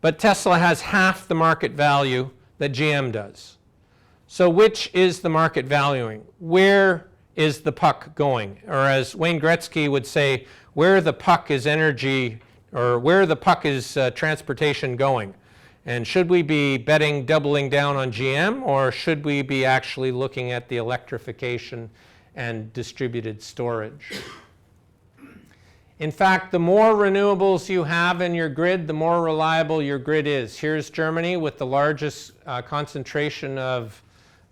but Tesla has half the market value that GM does. So which is the market valuing? Where is the puck going? Or as Wayne Gretzky would say, where the puck is energy, or where the puck is transportation going? And should we be betting doubling down on GM, or should we be actually looking at the electrification and distributed storage? In fact, the more renewables you have in your grid, the more reliable your grid is. Here's Germany with the largest concentration of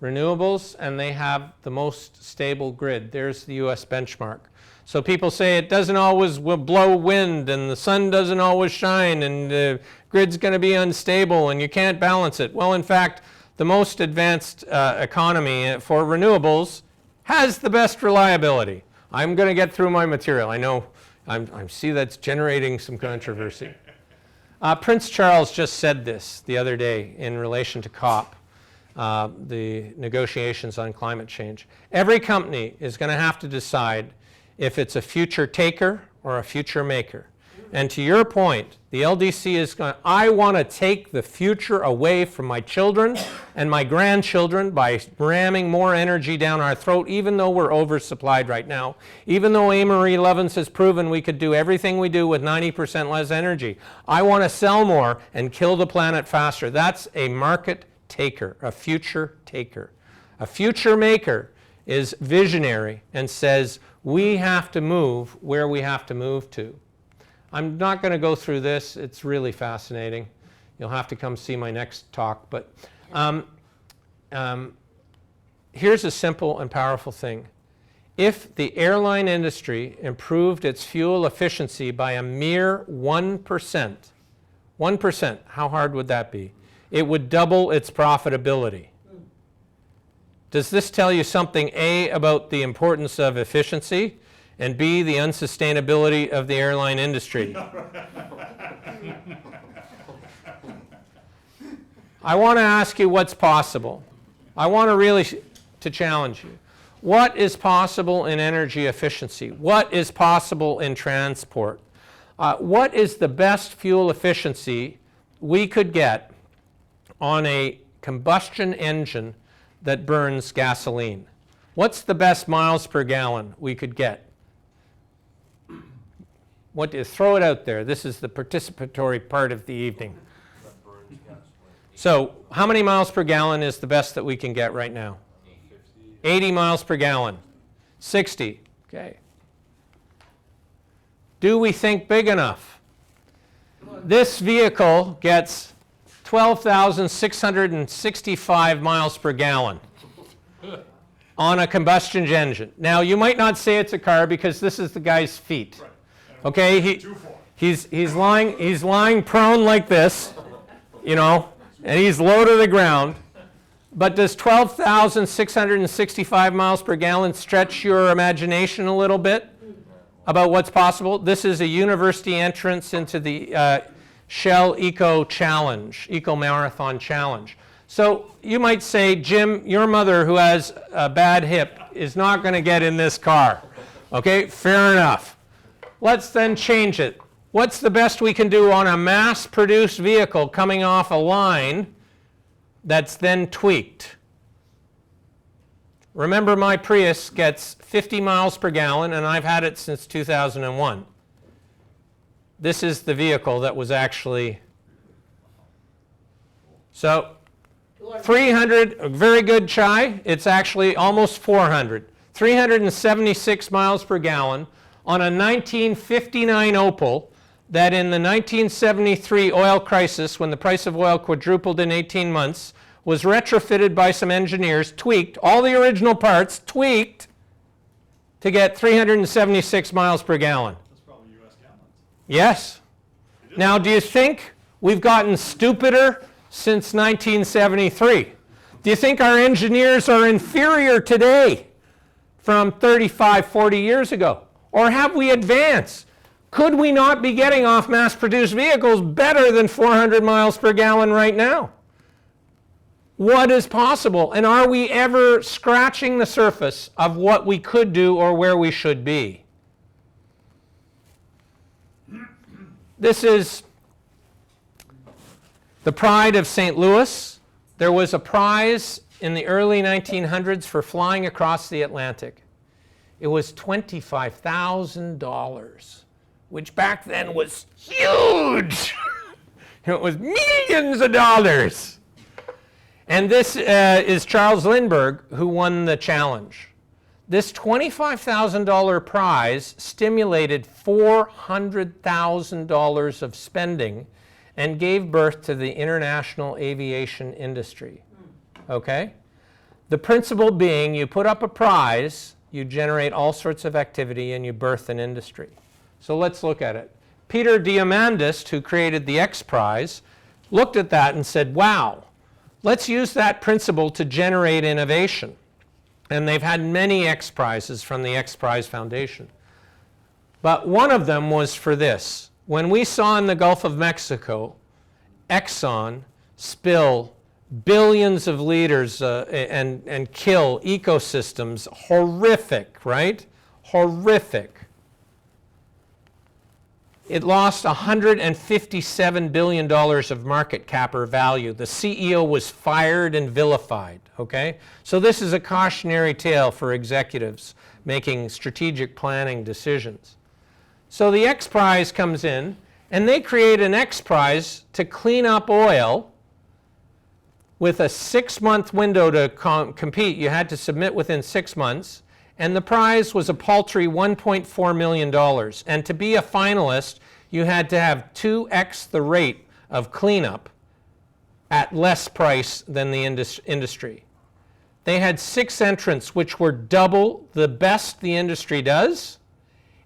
renewables, and they have the most stable grid. There's the US benchmark. So people say it doesn't always blow wind, and the sun doesn't always shine, and the grid's going to be unstable, and you can't balance it. Well, in fact, the most advanced economy for renewables has the best reliability. I'm going to get through my material. I know I see that's generating some controversy. Prince Charles just said this the other day in relation to COP. The negotiations on climate change. Every company is going to have to decide if it's a future taker or a future maker. And to your point, the LDC is going, I want to take the future away from my children and my grandchildren by ramming more energy down our throat, even though we're oversupplied right now. Even though Amory Lovins has proven we could do everything we do with 90% less energy. I want to sell more and kill the planet faster. That's a market taker, a future taker. A future maker is visionary and says we have to move where we have to move to. I'm not going to go through this. It's really fascinating. You'll have to come see my next talk. But here's a simple and powerful thing. If the airline industry improved its fuel efficiency by a mere 1%, 1%, how hard would that be? It would double its profitability. Does this tell you something, A, about the importance of efficiency, and B, the unsustainability of the airline industry? I want to ask you what's possible. I want to really to challenge you. What is possible in energy efficiency? What is possible in transport? What is the best fuel efficiency we could get on a combustion engine that burns gasoline? What's the best miles per gallon we could get? What do throw it out there? This is the participatory part of the evening. So how many miles per gallon is the best that we can get right now? 80 miles per gallon. 60. Okay. Do we think big enough? This vehicle gets 12,665 miles per gallon on a combustion engine. Now, you might not say it's a car because this is the guy's feet. Right. Okay, he's lying prone like this, you know, and he's low to the ground. But does 12,665 miles per gallon stretch your imagination a little bit about what's possible? This is a university entrance into the Shell Eco Challenge, Eco Marathon Challenge. So you might say, Jim, your mother who has a bad hip is not going to get in this car. Okay, fair enough. Let's then change it. What's the best we can do on a mass-produced vehicle coming off a line that's then tweaked? Remember, my Prius gets 50 miles per gallon, and I've had it since 2001. This is the vehicle that was actually... So, 300, very good, Chai. It's actually almost 400. 376 miles per gallon on a 1959 Opel that in the 1973 oil crisis, when the price of oil quadrupled in 18 months, was retrofitted by some engineers, tweaked, all the original parts, tweaked, to get 376 miles per gallon. That's probably US gallons. Yes. Now, do you think we've gotten stupider since 1973? Do you think our engineers are inferior today from 35, 40 years ago? Or have we advanced? Could we not be getting off mass-produced vehicles better than 400 miles per gallon right now? What is possible? And are we ever scratching the surface of what we could do or where we should be? This is the pride of St. Louis. There was a prize in the early 1900s for flying across the Atlantic. It was $25,000, which back then was huge. It was millions of dollars. And this is Charles Lindbergh, who won the challenge. This $25,000 prize stimulated $400,000 of spending and gave birth to the international aviation industry. Okay? The principle being, you put up a prize, you generate all sorts of activity, and you birth an industry. So let's look at it. Peter Diamandis, who created the X Prize, looked at that and said, wow, let's use that principle to generate innovation. And they've had many X Prizes from the X Prize Foundation. But one of them was for this. When we saw in the Gulf of Mexico, Exxon spill billions of liters and kill ecosystems, horrific, right? Horrific. It lost $157 billion of market cap or value. The CEO was fired and vilified, okay? So this is a cautionary tale for executives making strategic planning decisions. So the X Prize comes in, and they create an X Prize to clean up oil with a 6-month window to compete. You had to submit within 6 months, and the prize was a paltry $1.4 million. And to be a finalist, you had to have 2x the rate of cleanup at less price than the industry. They had 6 entrants, which were double the best the industry does,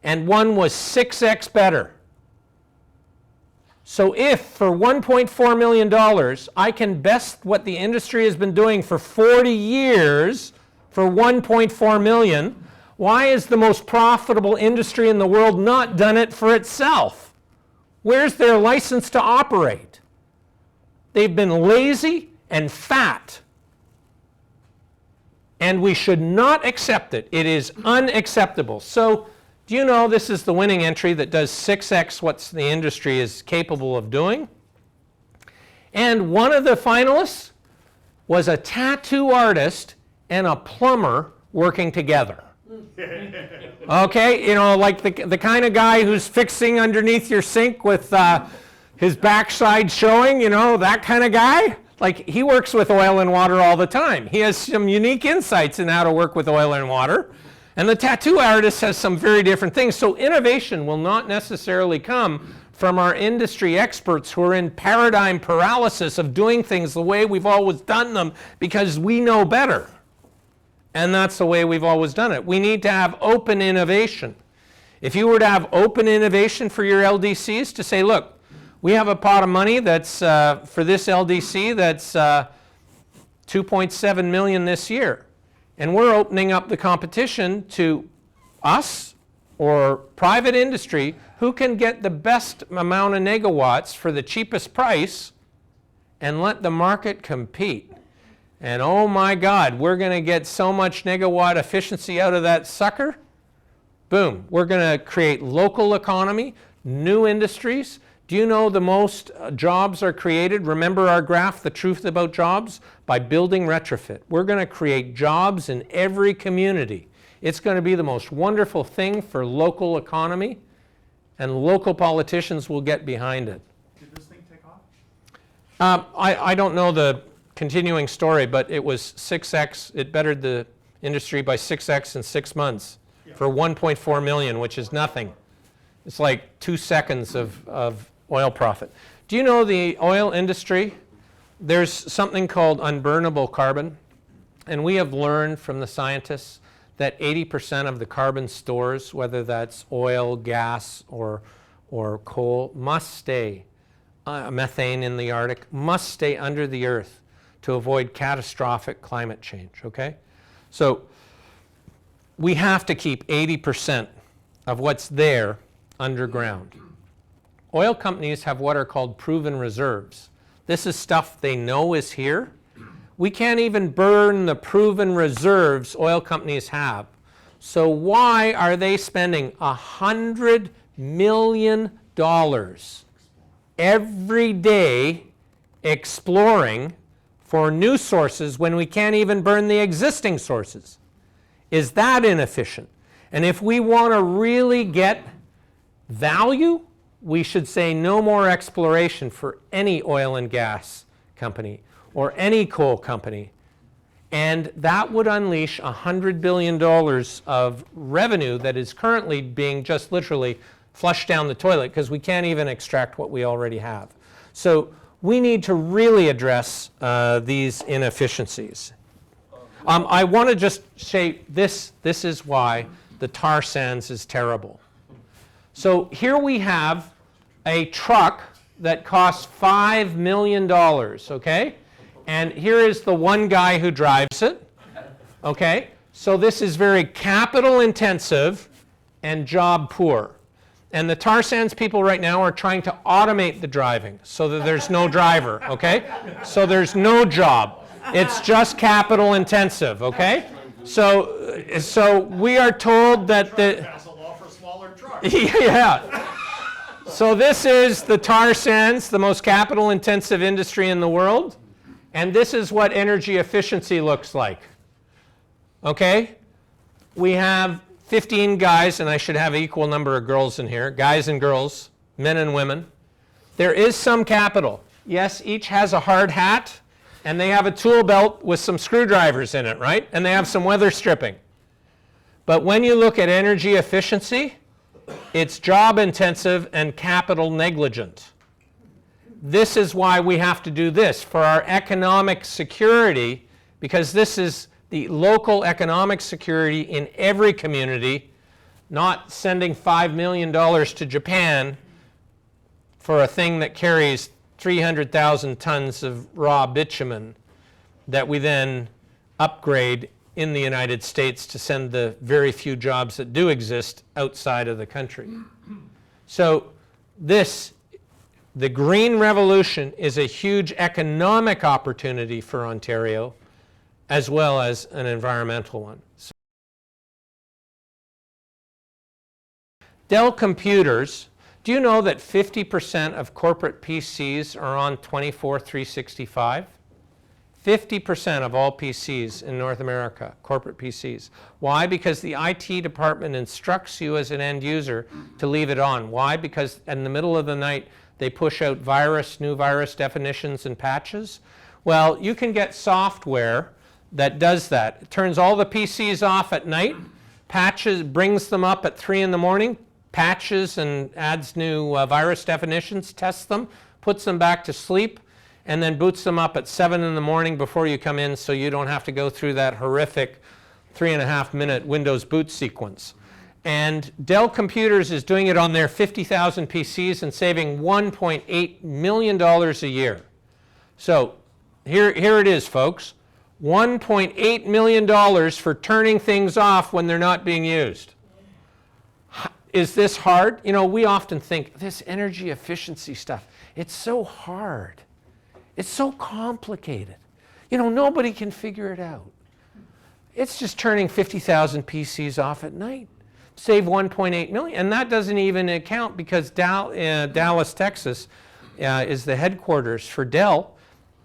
and one was 6x better. So if for $1.4 million I can best what the industry has been doing for 40 years for $1.4 million, why is the most profitable industry in the world not done it for itself? Where's their license to operate? They've been lazy and fat. And we should not accept it. It is unacceptable. So, do you know this is the winning entry that does 6x what the industry is capable of doing? And one of the finalists was a tattoo artist and a plumber working together. Okay, you know, like the kind of guy who's fixing underneath your sink with his backside showing, you know, that kind of guy. Like, he works with oil and water all the time. He has some unique insights in how to work with oil and water. And the tattoo artist has some very different things. So innovation will not necessarily come from our industry experts who are in paradigm paralysis of doing things the way we've always done them because we know better. And that's the way we've always done it. We need to have open innovation. If you were to have open innovation for your LDCs to say, look, we have a pot of money that's for this LDC that's 2.7 million this year. And we're opening up the competition to us or private industry who can get the best amount of negawatts for the cheapest price and let the market compete. And oh my God, we're going to get so much negawatt efficiency out of that sucker. Boom, we're going to create local economy, new industries. Do you know the most jobs are created? Remember our graph, the truth about jobs? By building retrofit. We're going to create jobs in every community. It's going to be the most wonderful thing for local economy, and local politicians will get behind it. Did this thing take off? I don't know the continuing story, but it was 6x. It bettered the industry by 6x in 6 months for 1.4 million, which is nothing. It's like 2 seconds of oil profit. Do you know the oil industry? There's something called unburnable carbon, and we have learned from the scientists that 80% of the carbon stores, whether that's oil, gas, or coal, must stay, methane in the Arctic, must stay under the earth to avoid catastrophic climate change, okay? So we have to keep 80% of what's there underground. Oil companies have what are called proven reserves. This is stuff they know is here. We can't even burn the proven reserves oil companies have. So why are they spending $100 million every day exploring for new sources when we can't even burn the existing sources? Is that inefficient? And if we want to really get value, we should say no more exploration for any oil and gas company or any coal company. And that would unleash $100 billion of revenue that is currently being just literally flushed down the toilet because we can't even extract what we already have. So we need to really address these inefficiencies. I want to just say this is why the tar sands is terrible. So here we have a truck that costs $5 million, okay? And here is the one guy who drives it, okay? So this is very capital intensive and job poor. And the tar sands people right now are trying to automate the driving so that there's no driver, okay? So there's no job. It's just capital intensive, okay? So we are told that the... Yeah. So this is the tar sands, the most capital intensive industry in the world. And this is what energy efficiency looks like. Okay? We have 15 guys, and I should have an equal number of girls in here, guys and girls, men and women. There is some capital. Yes, each has a hard hat, and they have a tool belt with some screwdrivers in it, right? And they have some weather stripping. But when you look at energy efficiency, it's job intensive and capital negligent. This is why we have to do this for our economic security, because this is the local economic security in every community, not sending $5 million to Japan for a thing that carries 300,000 tons of raw bitumen that we then upgrade in the United States to send the very few jobs that do exist outside of the country. So the green revolution is a huge economic opportunity for Ontario as well as an environmental one. Dell computers, do you know that 50% of corporate PCs are on 24/365? 50% of all PCs in North America, corporate PCs. Why? Because the IT department instructs you as an end user to leave it on. Why? Because in the middle of the night, they push out new virus definitions and patches. Well, you can get software that does that. It turns all the PCs off at night, patches, brings them up at 3 in the morning, patches and adds new virus definitions, tests them, puts them back to sleep, and then boots them up at 7 in the morning before you come in so you don't have to go through that horrific 3.5-minute Windows boot sequence. And Dell Computers is doing it on their 50,000 PCs and saving $1.8 million a year. So here it is, folks. $1.8 million for turning things off when they're not being used. Is this hard? You know, we often think this energy efficiency stuff, it's so hard. It's so complicated. You know, nobody can figure it out. It's just turning 50,000 PCs off at night. Save 1.8 million. And that doesn't even account because Dallas, Texas is the headquarters for Dell.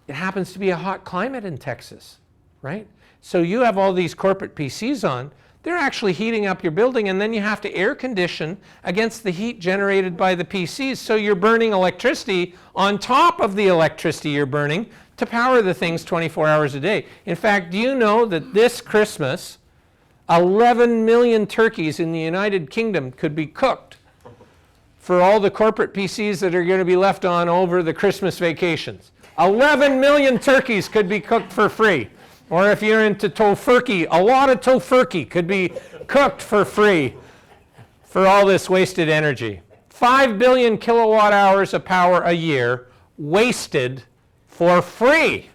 It happens to be a hot climate in Texas, right? So you have all these corporate PCs on. They're actually heating up your building, and then you have to air condition against the heat generated by the PCs. So you're burning electricity on top of the electricity you're burning to power the things 24 hours a day. In fact, do you know that this Christmas, 11 million turkeys in the United Kingdom could be cooked for all the corporate PCs that are going to be left on over the Christmas vacations? 11 million turkeys could be cooked for free. Or if you're into tofurkey, a lot of tofurkey could be cooked for free for all this wasted energy. 5 billion kilowatt hours of power a year wasted for free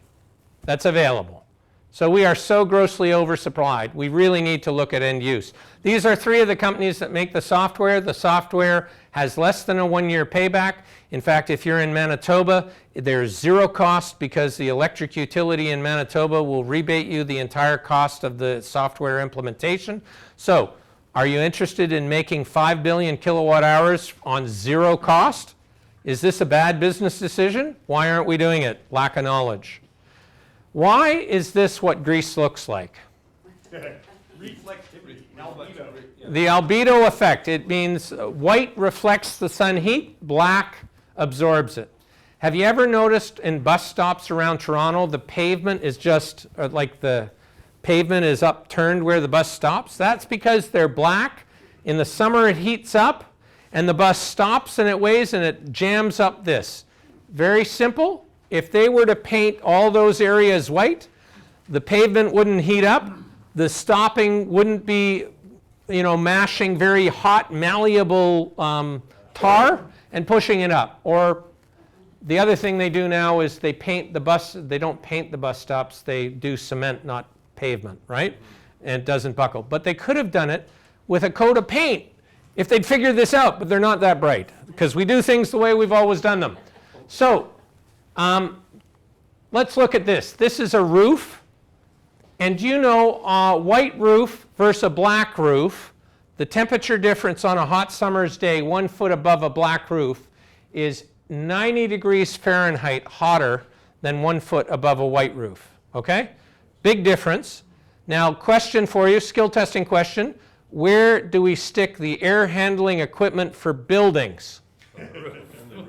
that's available. So we are so grossly oversupplied. We really need to look at end use. These are 3 of the companies that make the software. The software has less than a 1-year payback. In fact, if you're in Manitoba, there's 0 cost because the electric utility in Manitoba will rebate you the entire cost of the software implementation. So, are you interested in making 5 billion kilowatt hours on 0 cost? Is this a bad business decision? Why aren't we doing it? Lack of knowledge. Why is this what Greece looks like? Reflectivity. Albedo. The albedo effect. It means white reflects the sun heat, black absorbs it. Have you ever noticed in bus stops around Toronto, the pavement is just like the pavement is upturned where the bus stops? That's because they're black. In the summer it heats up and the bus stops and it weighs and it jams up this. Very simple. If they were to paint all those areas white, the pavement wouldn't heat up, the stopping wouldn't be, mashing very hot, malleable tar and pushing it up. Or the other thing they do now is they paint the bus, they don't paint the bus stops, they do cement, not pavement, right? And it doesn't buckle. But they could have done it with a coat of paint if they'd figured this out, but they're not that bright because we do things the way we've always done them. So, let's look at this. This is a roof. And do you know a white roof versus a black roof, the temperature difference on a hot summer's day 1 foot above a black roof is 90 degrees Fahrenheit hotter than 1 foot above a white roof. Okay? Big difference. Now, question for you, skill testing question. Where do we stick the air handling equipment for buildings?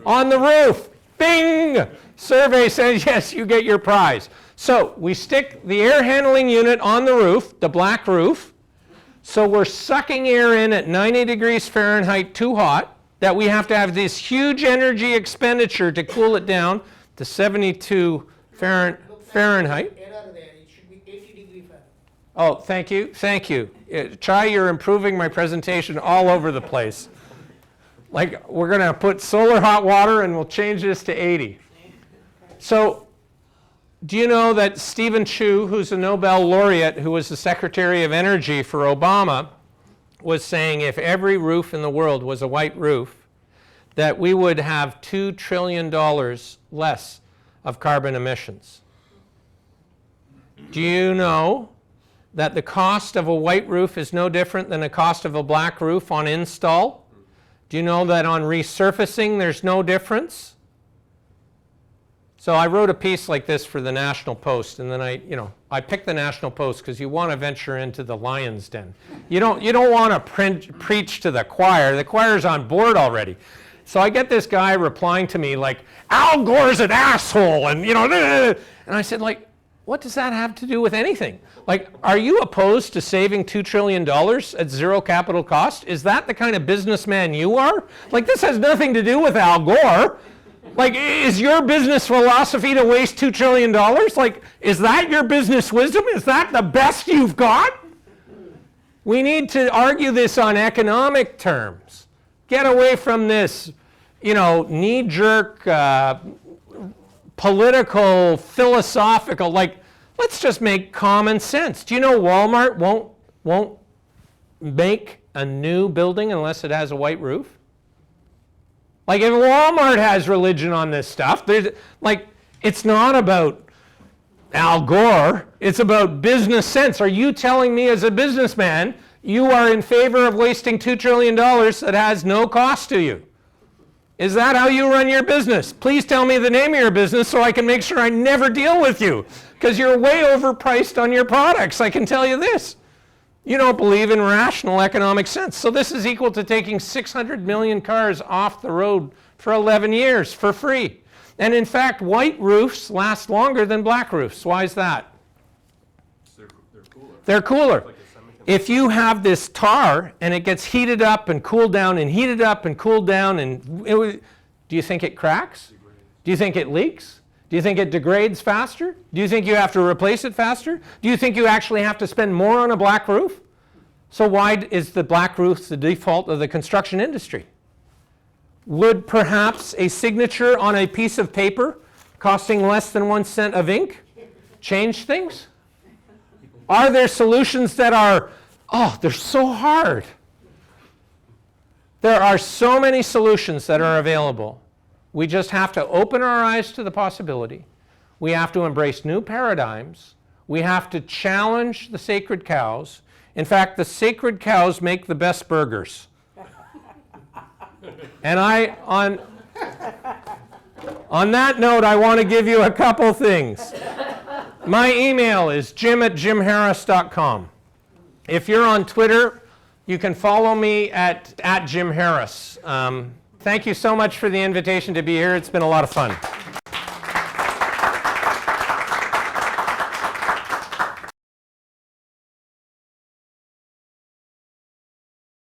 On the roof. Bing! Survey says yes, you get your prize. So we stick the air handling unit on the roof, the black roof. So we're sucking air in at 90 degrees Fahrenheit too hot, that we have to have this huge energy expenditure to cool it down to 72 Fahrenheit. Error there. It should be 80 degree Fahrenheit. Oh, thank you, thank you. Try, you're improving my presentation all over the place. Like, we're going to put solar hot water and we'll change this to 80. So, do you know that Stephen Chu, who's a Nobel laureate, who was the Secretary of Energy for Obama, was saying if every roof in the world was a white roof, that we would have $2 trillion less of carbon emissions. Do you know that the cost of a white roof is no different than the cost of a black roof on install? Do you know that on resurfacing there's no difference? So I wrote a piece like this for the National Post, and then I picked the National Post because you want to venture into the lion's den. You don't want to preach to the choir. The choir's on board already. So I get this guy replying to me like, Al Gore's an asshole, and and I said, like, what does that have to do with anything? Like, are you opposed to saving $2 trillion at zero capital cost? Is that the kind of businessman you are? Like, this has nothing to do with Al Gore. Like, is your business philosophy to waste $2 trillion? Like, is that your business wisdom? Is that the best you've got? We need to argue this on economic terms. Get away from this, knee-jerk, political, philosophical, like, let's just make common sense. Do you know Walmart won't make a new building unless it has a white roof? Like, if Walmart has religion on this stuff, it's not about Al Gore, it's about business sense. Are you telling me as a businessman you are in favor of wasting $2 trillion that has no cost to you? Is that how you run your business? Please tell me the name of your business so I can make sure I never deal with you, because you're way overpriced on your products, I can tell you this. You don't believe in rational economic sense. So this is equal to taking 600 million cars off the road for 11 years for free. And in fact, white roofs last longer than black roofs. Why is that? They're cooler. They're cooler. If you have this tar and it gets heated up and cooled down and heated up and cooled down, do you think it cracks? Do you think it leaks? Do you think it degrades faster? Do you think you have to replace it faster? Do you think you actually have to spend more on a black roof? So why is the black roof the default of the construction industry? Would perhaps a signature on a piece of paper costing less than 1 cent of ink change things? Are there solutions that are, they're so hard? There are so many solutions that are available. We just have to open our eyes to the possibility. We have to embrace new paradigms. We have to challenge the sacred cows. In fact, the sacred cows make the best burgers. And on that note, I want to give you a couple things. My email is jim@jimharris.com. If you're on Twitter, you can follow me at Jim Harris. Thank you so much for the invitation to be here. It's been a lot of fun.